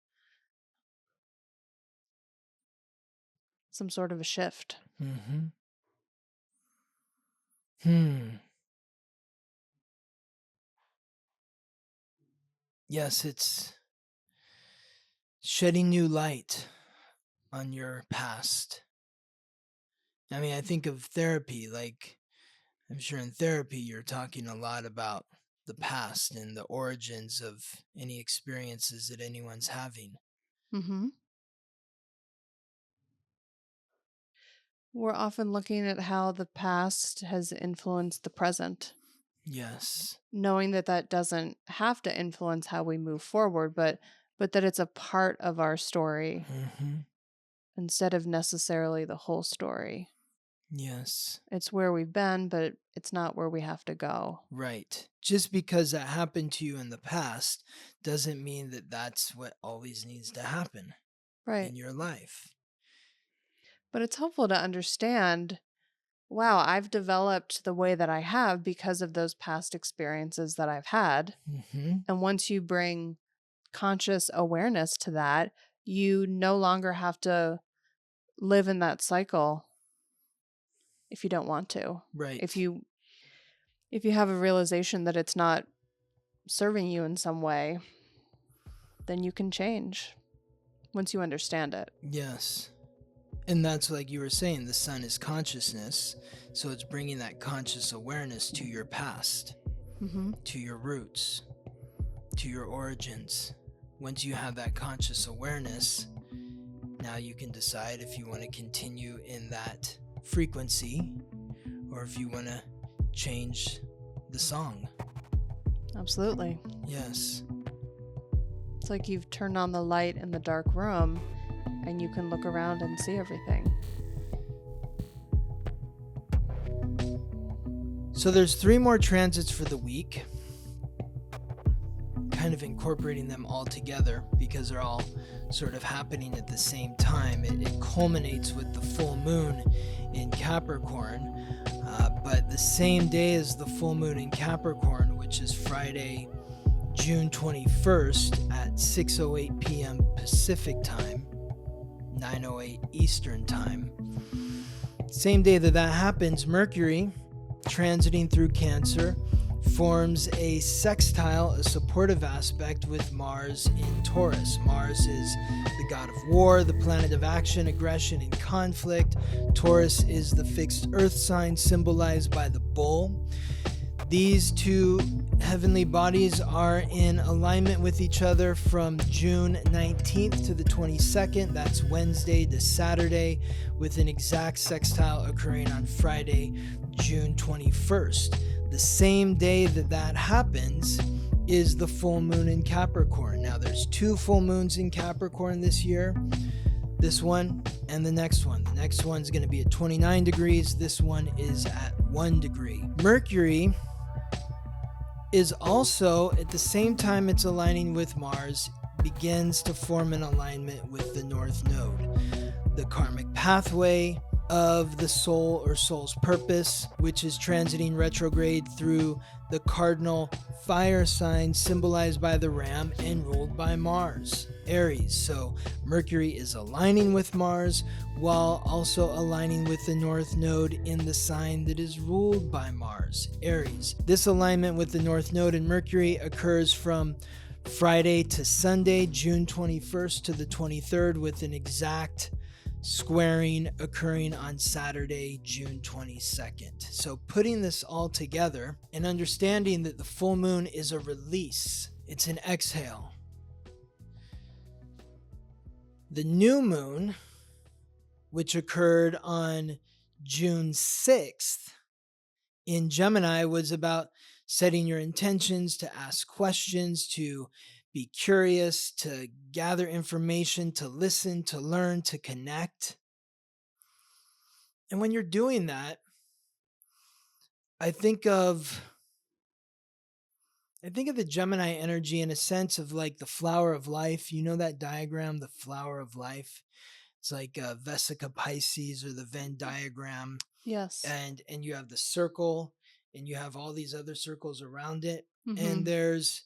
some sort of a shift. Yes, it's shedding new light on your past. I mean, I think of therapy, like I'm sure in therapy you're talking a lot about the past and the origins of any experiences that anyone's having. We're often looking at how the past has influenced the present. Yes. Knowing that doesn't have to influence how we move forward, but that it's a part of our story instead of necessarily the whole story. Yes. It's where we've been, but it's not where we have to go. Right. Just because that happened to you in the past doesn't mean that that's what always needs to happen in your life. But it's helpful to understand, wow, I've developed the way that I have because of those past experiences that I've had. And once you bring conscious awareness to that, you no longer have to live in that cycle if you don't want to. Right. If you have a realization that it's not serving you in some way, then you can change once you understand it. Yes. And that's like you were saying, the sun is consciousness. So it's bringing that conscious awareness to your past, to your roots, to your origins. Once you have that conscious awareness, now you can decide if you want to continue in that frequency or if you want to change the song. Absolutely. Yes. It's like you've turned on the light in the dark room and you can look around and see everything. So there's 3 more transits for the week. kind of incorporating them all together because they're all sort of happening at the same time. It culminates with the full moon in Capricorn, but the same day as the full moon in Capricorn, which is Friday, June 21st at 6:08 p.m. Pacific time, 9:08 Eastern time. Same day that happens, Mercury, transiting through Cancer, forms a sextile, a supportive aspect with Mars in Taurus. Mars is the god of war, the planet of action, aggression, and conflict. Taurus is the fixed earth sign symbolized by the bull. These two heavenly bodies are in alignment with each other from June 19th to the 22nd. That's Wednesday to Saturday, with an exact sextile occurring on Friday, June 21st. The same day that happens is the full moon in Capricorn. Now, there's 2 full moons in Capricorn this year. This one and the next one. The next one's going to be at 29 degrees. This one is at 1 degree. Mercury is also, at the same time it's aligning with Mars, begins to form an alignment with the North Node, the karmic pathway of the soul or soul's purpose, which is transiting retrograde through the cardinal fire sign symbolized by the ram and ruled by Mars, Aries. So Mercury is aligning with Mars while also aligning with the North Node in the sign that is ruled by Mars, Aries. This alignment with the North Node and Mercury occurs from Friday to Sunday, June 21st to the 23rd, with an exact squaring occurring on Saturday, June 22nd. So putting this all together and understanding that the full moon is a release, it's an exhale. The new moon, which occurred on June 6th in Gemini, was about setting your intentions, to ask questions, to be curious, to gather information, to listen, to learn, to connect. And when you're doing that, I think of the Gemini energy in a sense of like the flower of life. You know that diagram, the flower of life? It's like Vesica Pisces or the Venn diagram. Yes. And you have the circle and you have all these other circles around it. Mm-hmm. And there's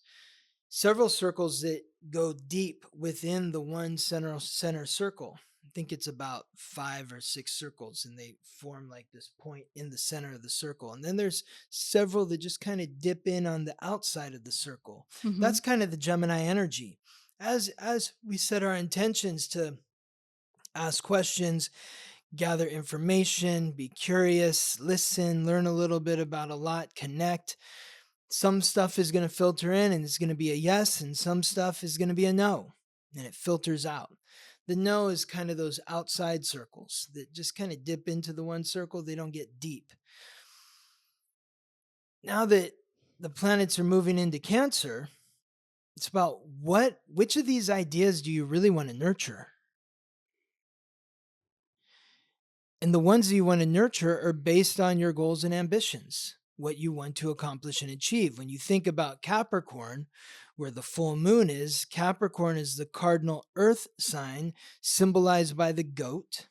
several circles that go deep within the one center circle. I think it's about 5 or 6 circles, and they form like this point in the center of the circle. And then there's several that just kind of dip in on the outside of the circle. Mm-hmm. That's kind of the Gemini energy. As we set our intentions to ask questions, gather information, be curious, listen, learn a little bit about a lot, connect, some stuff is going to filter in and it's going to be a yes, and some stuff is going to be a no, and it filters out. The no is kind of those outside circles that just kind of dip into the one circle. They don't get deep. Now that the planets are moving into Cancer, it's about which of these ideas do you really want to nurture? And the ones that you want to nurture are based on your goals and ambitions, what you want to accomplish and achieve. When you think about Capricorn, where the full moon is, Capricorn is the cardinal earth sign symbolized by the goat,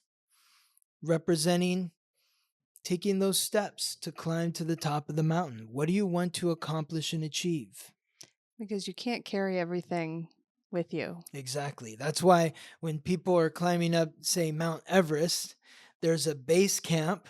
representing taking those steps to climb to the top of the mountain. What do you want to accomplish and achieve? Because you can't carry everything with you. Exactly. That's why when people are climbing up, say, Mount Everest, there's a base camp.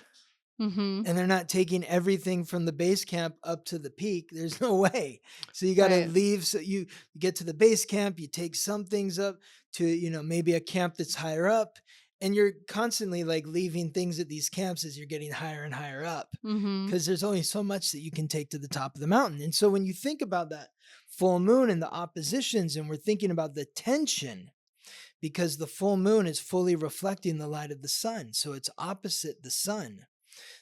Mm-hmm. And they're not taking everything from the base camp up to the peak. There's no way. So you got to leave. So you get to the base camp, you take some things up to, maybe a camp that's higher up. And you're constantly like leaving things at these camps as you're getting higher and higher up. Because there's only so much that you can take to the top of the mountain. And so when you think about that full moon and the oppositions, and we're thinking about the tension, because the full moon is fully reflecting the light of the sun. So it's opposite the sun.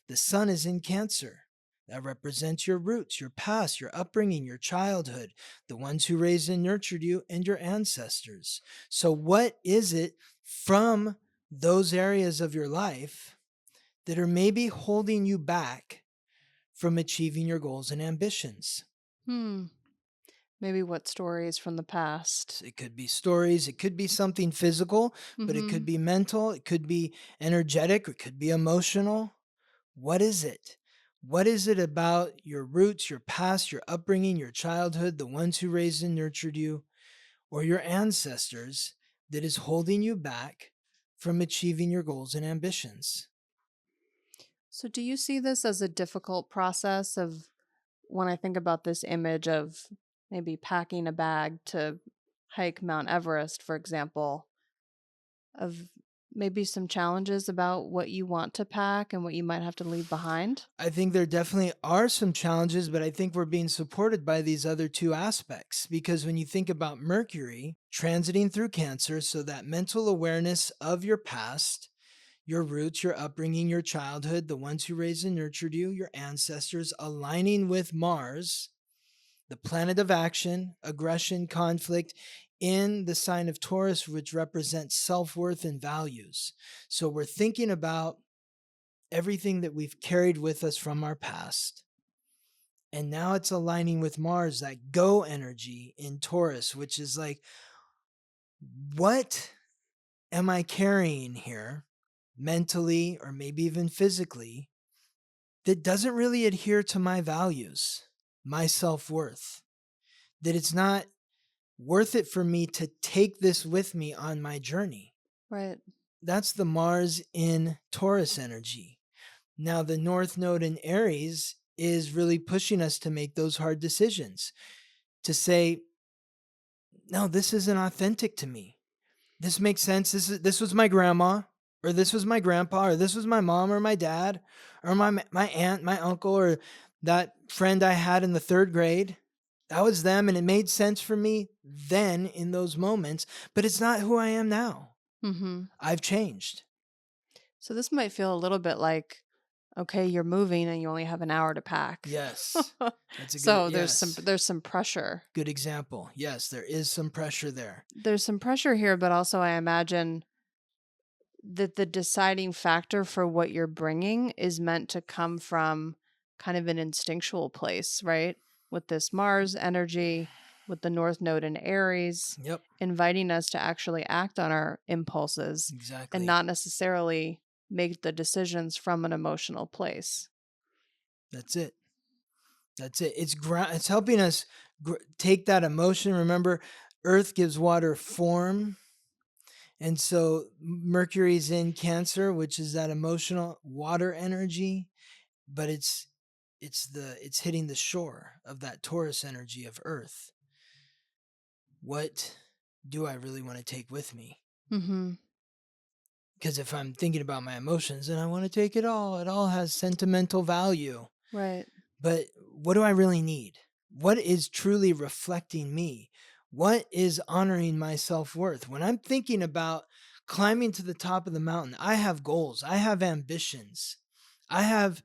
The sun is in Cancer. That represents your roots, your past, your upbringing, your childhood, the ones who raised and nurtured you, and your ancestors. So what is it from those areas of your life that are maybe holding you back from achieving your goals and ambitions? Maybe what stories from the past. It could be stories, it could be something physical, but it could Mhm. be mental, it could be energetic, it could be emotional. What is it? What is it about your roots, your past, your upbringing, your childhood, the ones who raised and nurtured you, or your ancestors that is holding you back from achieving your goals and ambitions? So do you see this as a difficult process of when I think about this image of maybe packing a bag to hike Mount Everest, for example, of maybe some challenges about what you want to pack and what you might have to leave behind? I think there definitely are some challenges, but I think we're being supported by these other two aspects. Because when you think about Mercury transiting through Cancer, so that mental awareness of your past, your roots, your upbringing, your childhood, the ones who raised and nurtured you, your ancestors, aligning with Mars, the planet of action, aggression, conflict, in the sign of Taurus, which represents self worth and values. So we're thinking about everything that we've carried with us from our past. And now it's aligning with Mars, that go energy in Taurus, which is like, what am I carrying here mentally or maybe even physically that doesn't really adhere to my values, my self worth? That it's not worth it for me to take this with me on my journey. Right. That's the Mars in Taurus energy. Now, the North Node in Aries is really pushing us to make those hard decisions, to say, no, this isn't authentic to me. This makes sense. This was my grandma, or this was my grandpa, or this was my mom or my dad, or my aunt, my uncle, or that friend I had in the third grade. That was them, and it made sense for me then in those moments, but it's not who I am now. Mhm. I've changed. So this might feel a little bit like, okay, you're moving and you only have an hour to pack. Yes. That's a good, So yes. there's some pressure. Good example. Yes, there is some pressure there. There's some pressure here, but also I imagine that the deciding factor for what you're bringing is meant to come from kind of an instinctual place, right? With this Mars energy, with the North Node in Aries, Yep, inviting us to actually act on our impulses and exactly. not necessarily make the decisions from an emotional place. That's it. That's it. It's helping us take that emotion. Remember, Earth gives water form. And so Mercury's in Cancer, which is that emotional water energy, but it's hitting the shore of that Taurus energy of Earth. What do I really want to take with me? Mhm. Because if I'm thinking about my emotions, then I want to take it all. It all has sentimental value. Right. But what do I really need? What is truly reflecting me? What is honoring my self worth? When I'm thinking about climbing to the top of the mountain, I have goals, I have ambitions, I have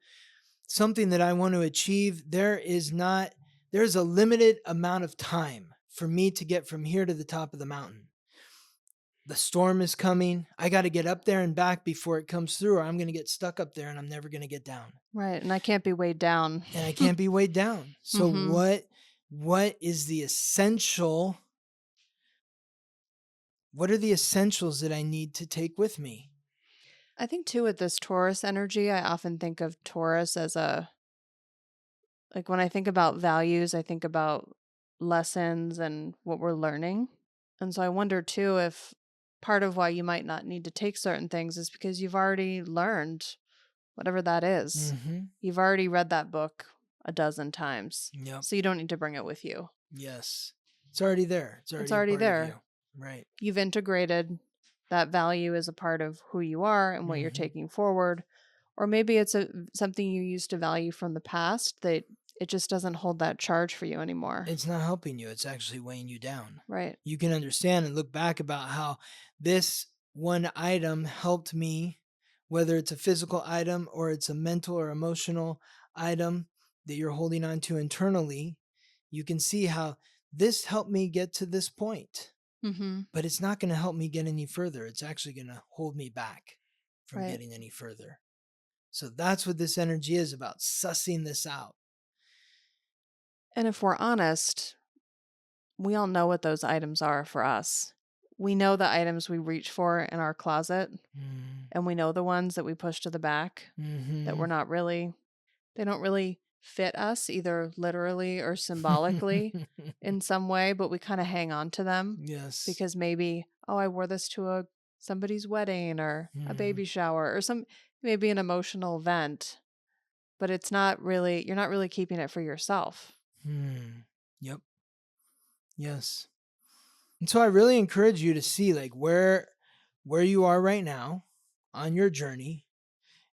something that I want to achieve. There's a limited amount of time for me to get from here to the top of the mountain. The storm is coming. I got to get up there and back before it comes through, or I'm going to get stuck up there and I'm never going to get down. Right. And I can't be weighed down. And I can't be weighed down. So Mhm. what is the essential? What are the essentials that I need to take with me? I think too with this Taurus energy, I often think of Taurus as a like when I think about values, I think about lessons and what we're learning. And so I wonder too if part of why you might not need to take certain things is because you've already learned whatever that is. Mm-hmm. You've already read that book a dozen times. Yep. So you don't need to bring it with you. Yes. It's already there. It's It's already a already part of you. there. Right. You've integrated that value as a part of who you are and what you're Mm-hmm. taking forward. Or maybe it's something you used to value from the past that it just doesn't hold that charge for you anymore. It's not helping you. It's actually weighing you down. Right. You can understand and look back about how this one item helped me, whether it's a physical item or it's a mental or emotional item that you're holding on to internally. You can see how this helped me get to this point, Mm-hmm. but it's not going to help me get any further. It's actually going to hold me back from Right. getting any further. So that's what this energy is about, sussing this out. And if we're honest, we all know what those items are for us. We know the items we reach for in our closet, and we know the ones that we push to the back that we're not really, they don't really fit us either literally or symbolically in some way, but we kind of hang on to them Yes. because maybe, oh, I wore this to somebody's wedding or a baby shower or maybe an emotional event, but it's not really, you're not really keeping it for yourself. Yep. Yes. And so I really encourage you to see like where you are right now on your journey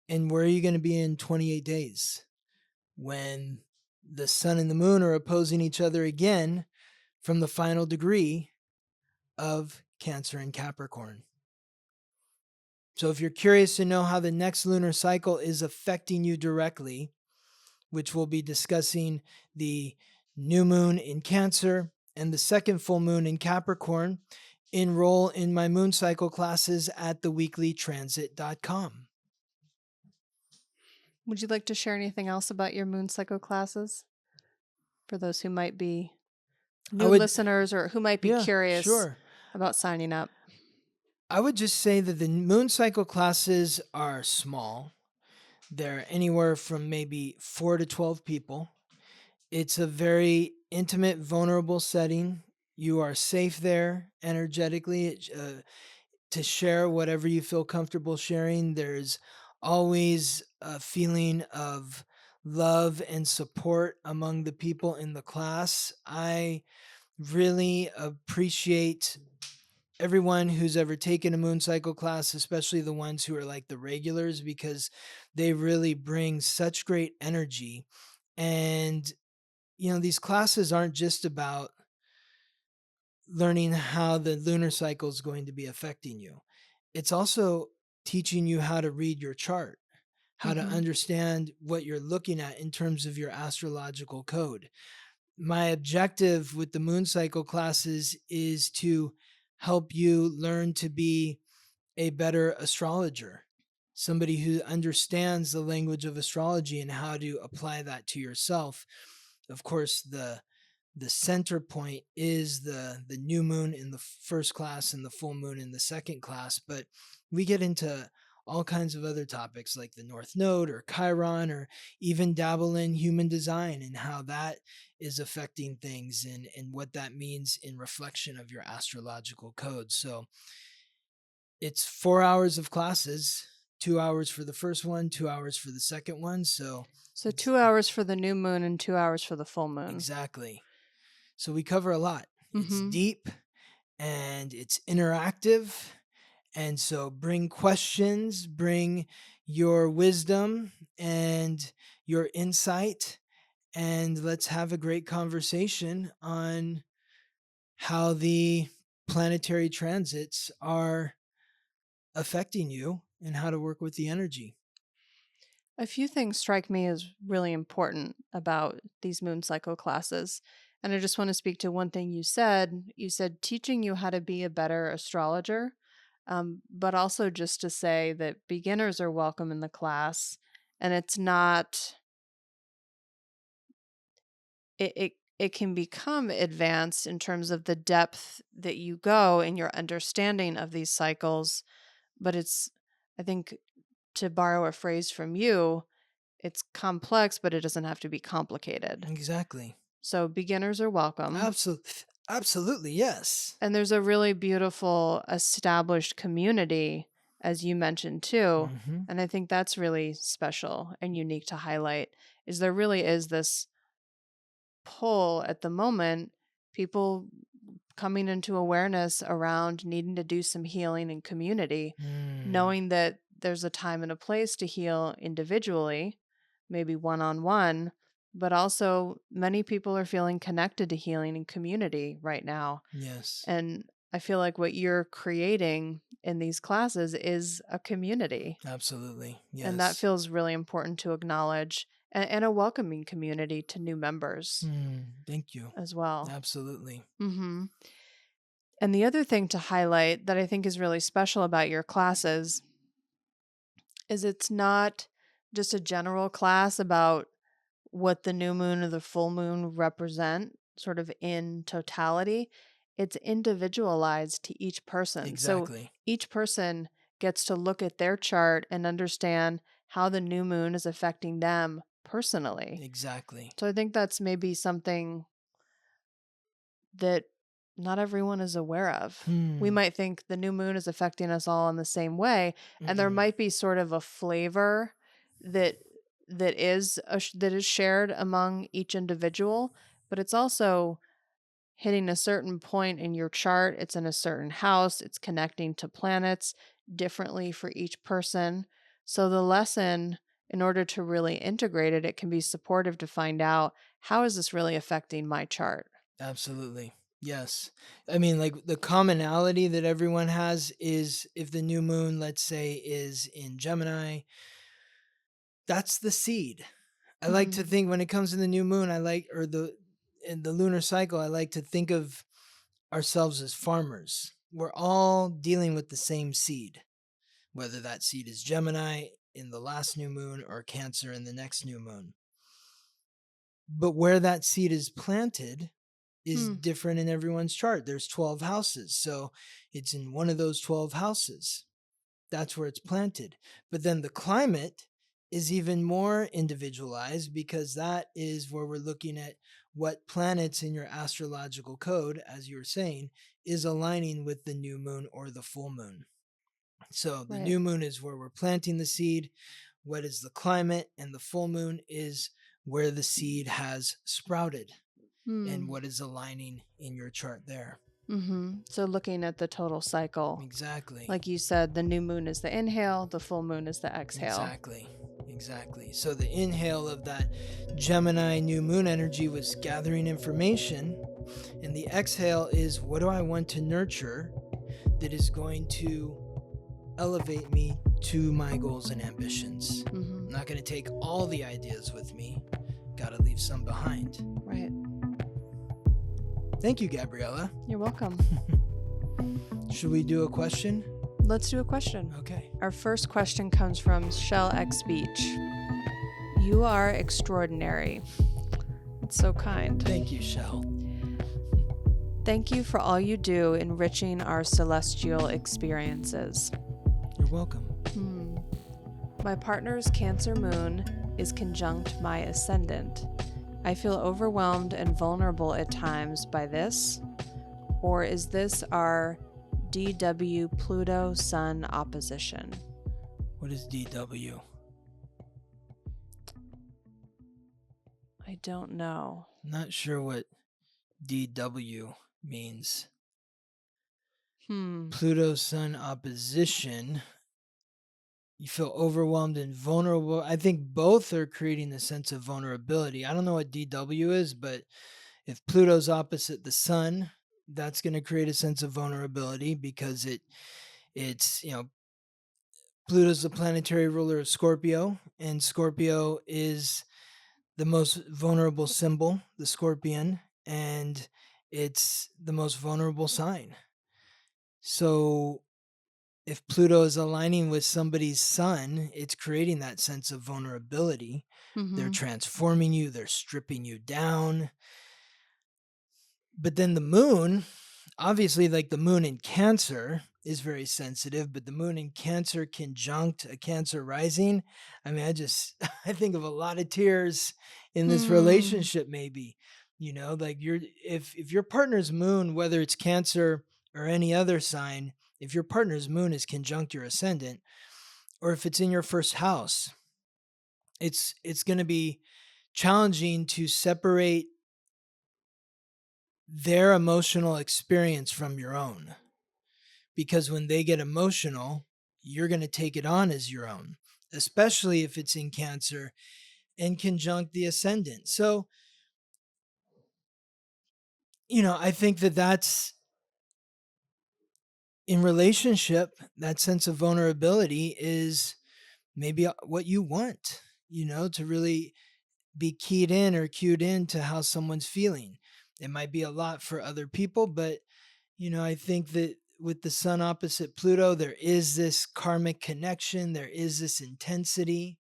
and where you're going to be in 28 days when the sun and the moon are opposing each other again from the final degree of Cancer and Capricorn. So if you're curious to know how the next lunar cycle is affecting you directly, which we'll be discussing the new moon in Cancer and the second full moon in Capricorn, enroll in my moon cycle classes at theweeklytransit.com. Would you like to share anything else about your moon cycle classes for those who might be new listeners or who might be curious about signing up? I would just say that the moon cycle classes are small. They're anywhere from maybe 4 to 12 people. It's a very intimate, vulnerable setting. You are safe there energetically to share whatever you feel comfortable sharing. There's always a feeling of love and support among the people in the class. I really appreciate everyone who's ever taken a moon cycle class, especially the ones who are like the regulars, because they really bring such great energy. And, these classes aren't just about learning how the lunar cycle is going to be affecting you. It's also teaching you how to read your chart, how to understand what you're looking at in terms of your astrological code. My objective with the moon cycle classes is to help you learn to be a better astrologer, somebody who understands the language of astrology and how to apply that to yourself. Of course, the center point is the new moon in the first class and the full moon in the second class, but we get into all kinds of other topics like the North Node or Chiron, or even dabble in human design and how that is affecting things and what that means in reflection of your astrological code. So it's 4 hours of classes, 2 hours for the first one, 2 hours for the second one. So 2 hours for the new moon and 2 hours for the full moon. Exactly. So we cover a lot. It's deep and it's interactive. And so bring questions, bring your wisdom and your insight, and let's have a great conversation on how the planetary transits are affecting you and how to work with the energy. A few things strike me as really important about these moon cycle classes. And I just want to speak to one thing you said. You said teaching you how to be a better astrologer, but also just to say that beginners are welcome in the class. And it's not, it can become advanced in terms of the depth that you go in your understanding of these cycles. But it's, I think, to borrow a phrase from you, it's complex, but it doesn't have to be complicated. Exactly. So beginners are welcome. Absolutely, yes. And there's a really beautiful established community, as you mentioned too. And I think that's really special and unique to highlight, is there really is this pull at the moment, people coming into awareness around needing to do some healing in community, knowing that there's a time and a place to heal individually, maybe one-on-one, but also many people are feeling connected to healing in community right now. Yes. And I feel like what you're creating in these classes is a community. Absolutely. Yes. And that feels really important to acknowledge, and a welcoming community to new members. Thank you. As well. Absolutely. And the other thing to highlight that I think is really special about your classes is it's not just a general class about what the new moon or the full moon represent sort of in totality. It's individualized to each person. So Exactly. each person gets to look at their chart and understand how the new moon is affecting them personally. Exactly. So I think that's maybe something that not everyone is aware of. We might think the new moon is affecting us all in the same way, and there Mm-mm. might be sort of a flavor that that is shared among each individual, but it's also hitting a certain point in your chart. It's in a certain house, it's connecting to planets differently for each person. So the lesson, in order to really integrate it, it can be supportive to find out, how is this really affecting my chart? Absolutely. Yes. I mean, like the commonality that everyone has is if the new moon, let's say, is in Gemini, that's the seed. I like to Mhm. think when it comes to the new moon, or in the lunar cycle, I like to think of ourselves as farmers. We're all dealing with the same seed, whether that seed is Gemini in the last new moon or Cancer in the next new moon. But where that seed is planted is Hmm. different in everyone's chart. There's 12 houses. So it's in one of those 12 houses. That's where it's planted. But then the climate is even more individualized because that is where we're looking at what planets in your astrological code, as you were saying, is aligning with the new moon or the full moon. So the Right. new moon is where we're planting the seed. What is the climate? And the full moon is where the seed has sprouted and Hmm. what is aligning in your chart there. So looking at the total cycle, Exactly. like you said, the new moon is the inhale, the full moon is the exhale. Exactly. Exactly. So the inhale of that Gemini new moon energy was gathering information, and the exhale is what do I want to nurture that is going to elevate me to my goals and ambitions. Mm-hmm. I'm not going to take all the ideas with me, got to leave some behind. Right. Thank you, Gabriella. You're welcome. Should we do a question? Let's do a question. Okay. Our first question comes from Shell X Beach. You are extraordinary. It's so kind. Thank you, Shell. Thank you for all you do enriching our celestial experiences. You're welcome. My partner's Cancer moon is conjunct my ascendant. I feel overwhelmed and vulnerable at times by this. Or is this our DW Pluto Sun opposition? What is DW? I don't know. Not sure what DW means. Pluto Sun opposition. You feel overwhelmed and vulnerable. I think both are creating a sense of vulnerability. I don't know what DW is, but if Pluto's opposite the Sun, that's going to create a sense of vulnerability because it's Pluto's the planetary ruler of Scorpio, and Scorpio is the most vulnerable symbol, the scorpion, and it's the most vulnerable sign. So if Pluto is aligning with somebody's sun, it's creating that sense of vulnerability. They're transforming you, they're stripping you down. But then the moon, obviously, like the moon in Cancer is very sensitive, but the moon in Cancer conjunct a Cancer rising. I mean, I think of a lot of tears in this relationship, maybe. Like if your partner's moon, whether it's Cancer or any other sign, if your partner's moon is conjunct your ascendant, or if it's in your first house, it's going to be challenging to separate their emotional experience from your own. Because when they get emotional, you're going to take it on as your own, especially if it's in Cancer and conjunct the ascendant. So, I think that's in relationship, that sense of vulnerability is maybe what you want, to really be keyed in or cued in to how someone's feeling. It might be a lot for other people, but I think that with the sun opposite Pluto, there is this karmic connection, there is this intensity.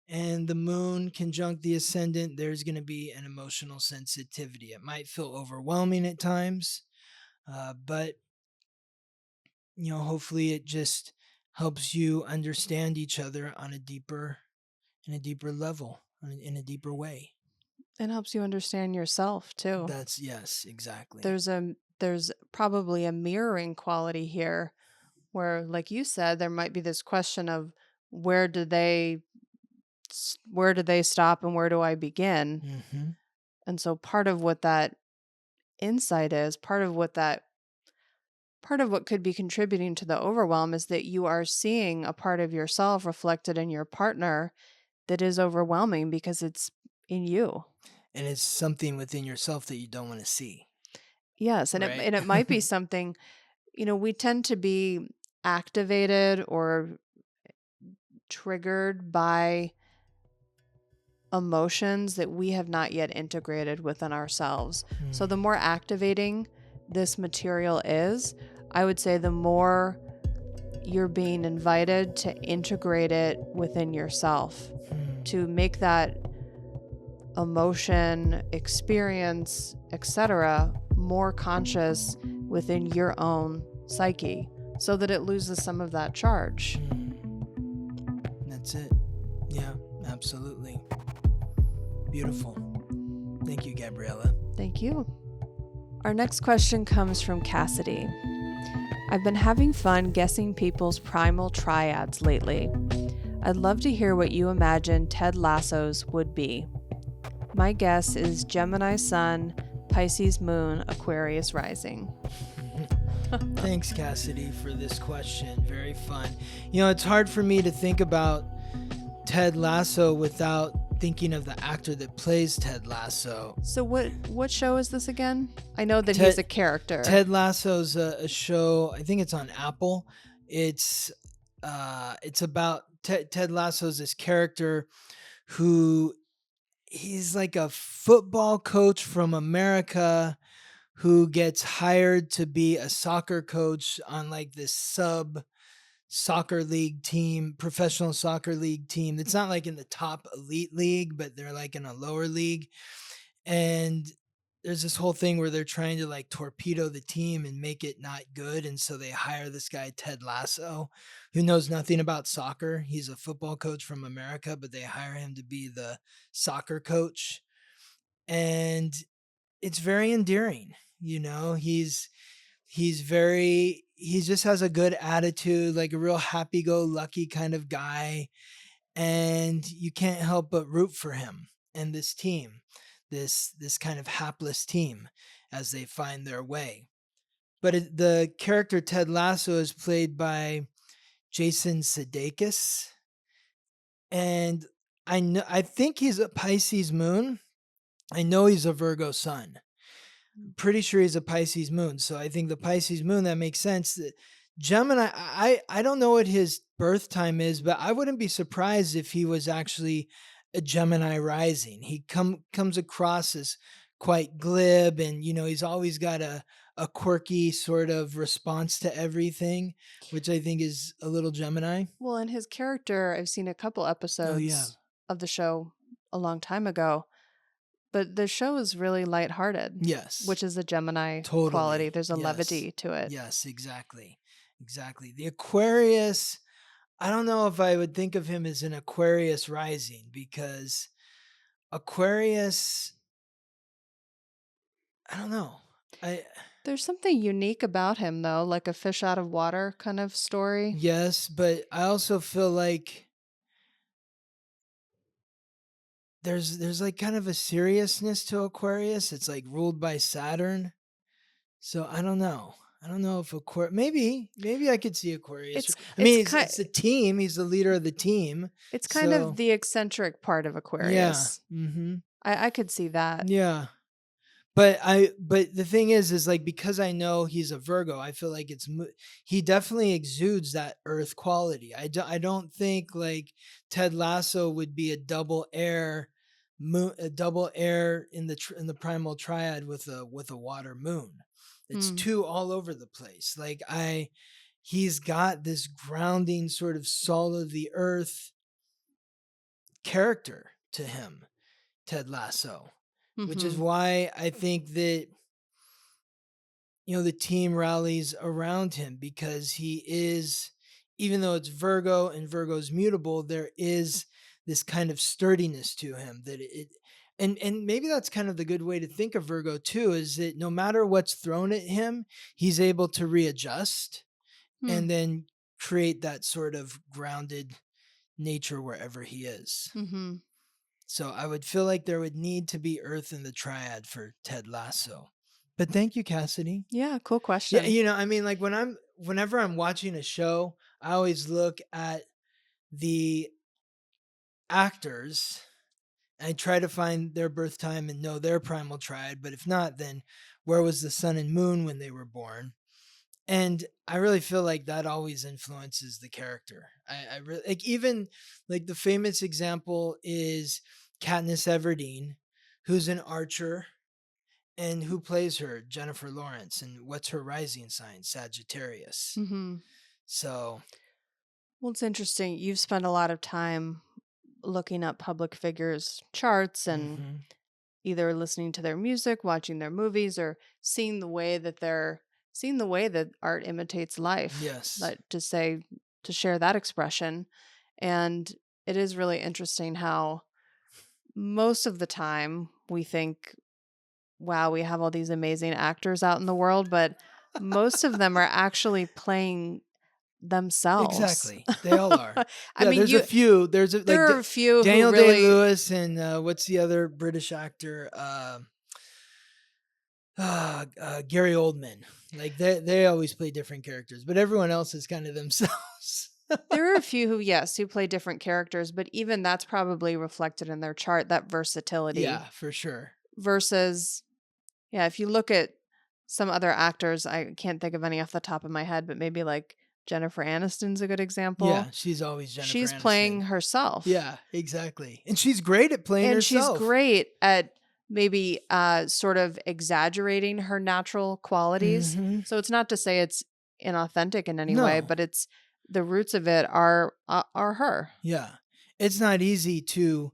and the moon conjunct the ascendant, there's going to be an emotional sensitivity. It might feel overwhelming at times, but hopefully it just helps you understand each other in a deeper level, in a deeper way. It helps you understand yourself too. That's yes, exactly. There's probably a mirroring quality here where, like you said, there might be this question of where do they stop and where do I begin? Mm-hmm. And so part of what that insight is, part of what could be contributing to the overwhelm is that you are seeing a part of yourself reflected in your partner that is overwhelming because it's in you. And it's something within yourself that you don't want to see. Yes, and Right? it might be something, we tend to be activated or triggered by emotions that we have not yet integrated within ourselves. So the more activating this material is, I would say the more you're being invited to integrate it within yourself, to make that emotion, experience, etc., more conscious within your own psyche so that it loses some of that charge. That's it. Yeah, absolutely. Beautiful. Thank you, Gabriella. Thank you. Our next question comes from Cassidy. I've been having fun guessing people's primal triads lately. I'd love to hear what you imagine Ted Lasso's would be. My guess is Gemini Sun, Pisces Moon, Aquarius Rising. Thanks, Cassidy, for this question. Very fun. It's hard for me to think about Ted Lasso without thinking of the actor that plays Ted Lasso. So what show is this again? I know that he's a character. Ted Lasso's a show. I think it's on Apple. It's about Ted Lasso's this character who he's like a football coach from America who gets hired to be a soccer coach on like this sub soccer league team, professional soccer league team. It's not like in the top elite league, but they're like in a lower league. And there's this whole thing where they're trying to like torpedo the team and make it not good. And so they hire this guy, Ted Lasso, who knows nothing about soccer. He's a football coach from America, but they hire him to be the soccer coach. And it's very endearing. He just has a good attitude, like a real happy-go-lucky kind of guy. And you can't help but root for him and this team, this kind of hapless team as they find their way. But the character Ted Lasso is played by Jason Sudeikis. And I think he's a Pisces Moon. I know he's a Virgo Sun. Pretty sure he's a Pisces Moon. So I think the Pisces Moon, that makes sense. Gemini, I don't know what his birth time is, but I wouldn't be surprised if he was actually a Gemini rising. He comes across as quite glib, and he's always got a quirky sort of response to everything, which I think is a little Gemini. Well, and his character, I've seen a couple episodes of the show a long time ago, but the show is really lighthearted. Yes. Which is a Gemini quality. There's a Yes. levity to it. Yes, exactly. Exactly. The Aquarius, I don't know if I would think of him as an Aquarius rising, because Aquarius, I don't know. There's something unique about him, though, like a fish out of water kind of story. Yes, but I also feel like there's like kind of a seriousness to Aquarius. It's like ruled by Saturn. So I don't know. I don't know if Aquarius. Maybe I could see Aquarius. It's the team. He's the leader of the team. It's kind of the eccentric part of Aquarius. Yeah. Mm-hmm. I could see that. Yeah. But the thing is like, because I know he's a Virgo, I feel like he definitely exudes that earth quality. I don't think like Ted Lasso would be a double air moon, a double air in the Primal Triad with a water moon. It's too all over the place. Like he's got this grounding sort of soul of the earth character to him, Ted Lasso, which is Mhm. why I think that, the team rallies around him, because he is, even though it's Virgo and Virgo's mutable, there is this kind of sturdiness to him that and maybe that's kind of the good way to think of Virgo too, is that no matter what's thrown at him, he's able to readjust Hmm. and then create that sort of grounded nature wherever he is. Mhm. So I would feel like there would need to be Earth in the triad for Ted Lasso. But thank you, Cassidy. Yeah, cool Yeah, question. I mean, like whenever I'm watching a show, I always look at the actors and I try to find their birth time and know their primal triad. But if not, then where was the sun and moon when they were born? And I really feel like that always influences the character. I really like, even like the famous example is Katniss Everdeen, who's an archer, and who plays her, Jennifer Lawrence, and what's her rising sign? Sagittarius. Mhm. So Well, it's interesting. You've spent a lot of time looking up public figures' charts and mhm. either listening to their music, watching their movies, or seeing the way that art imitates life. Yes, Like to share that expression. And it is really interesting how most of the time we think, wow, we have all these amazing actors out in the world, but most of them are actually playing themselves. exactly. They all are. I Yeah, mean, there's a few. There's there are a few who Daniel Day really, Lewis and what's the other British actor? Gary Oldman. Like they always play different characters, but everyone else is kind of themselves. there are a few who, yes, who play different characters, but even that's probably reflected in their chart, that versatility Yeah, for sure. versus, yeah, if you look at some other actors, I can't think of any off the top of my head, but maybe like Jennifer Aniston's a good example. Yeah, she's always Jennifer She's playing Aniston. herself. Yeah, exactly. And she's great at playing And she's herself. great at maybe sort of exaggerating her natural qualities. Hmm. So it's not to say it's inauthentic in any way, No. but it's the roots of it are her. Yeah. It's not easy to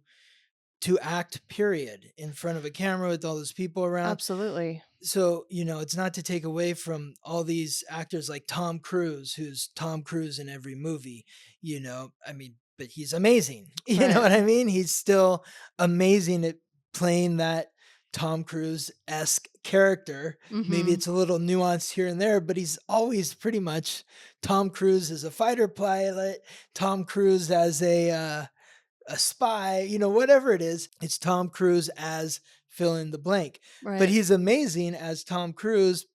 act, period, in front of a camera with all those people around. Absolutely. So, it's not to take away from all these actors like Tom Cruise, who's Tom Cruise in every movie, I mean, but he's amazing. You know Right. what I mean? He's still amazing at playing that Tom Cruise-esque character. Maybe Mhm. it's a little nuanced here and there, but he's always pretty much Tom Cruise as a fighter pilot, Tom Cruise as a spy, whatever it is, it's Tom Cruise as fill in the blank. But Right. he's amazing as Tom Cruise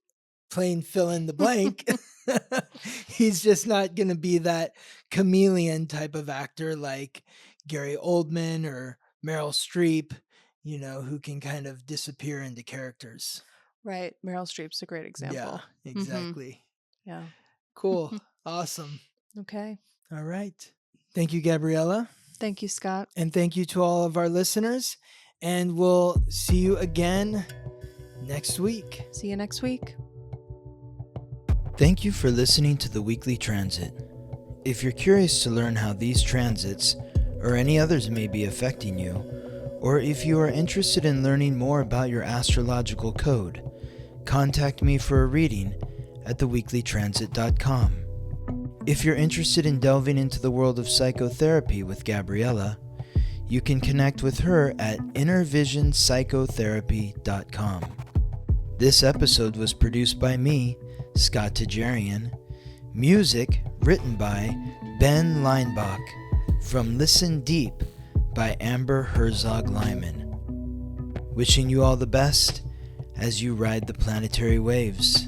playing fill in the blank. He's just not going to be that chameleon type of actor like Gary Oldman or Meryl Streep, who can kind of disappear into characters. Right. Meryl Streep's a great example. Yeah, Mhm. exactly. Yeah. Cool. Awesome. Okay. All right. Thank you, Gabriella. Thank you, Scott. And thank you to all of our listeners. And we'll see you again next week. See you next week. Thank you for listening to the Weekly Transit. If you're curious to learn how these transits or any others may be affecting you, or if you are interested in learning more about your astrological code, contact me for a reading at theweeklytransit.com. If you're interested in delving into the world of psychotherapy with Gabriella, you can connect with her at innervisionpsychotherapy.com. This episode was produced by me, Scott Tajarian. Music written by Ben Leinbach from Listen Deep by Amber Herzog Lyman. Wishing you all the best as you ride the planetary waves.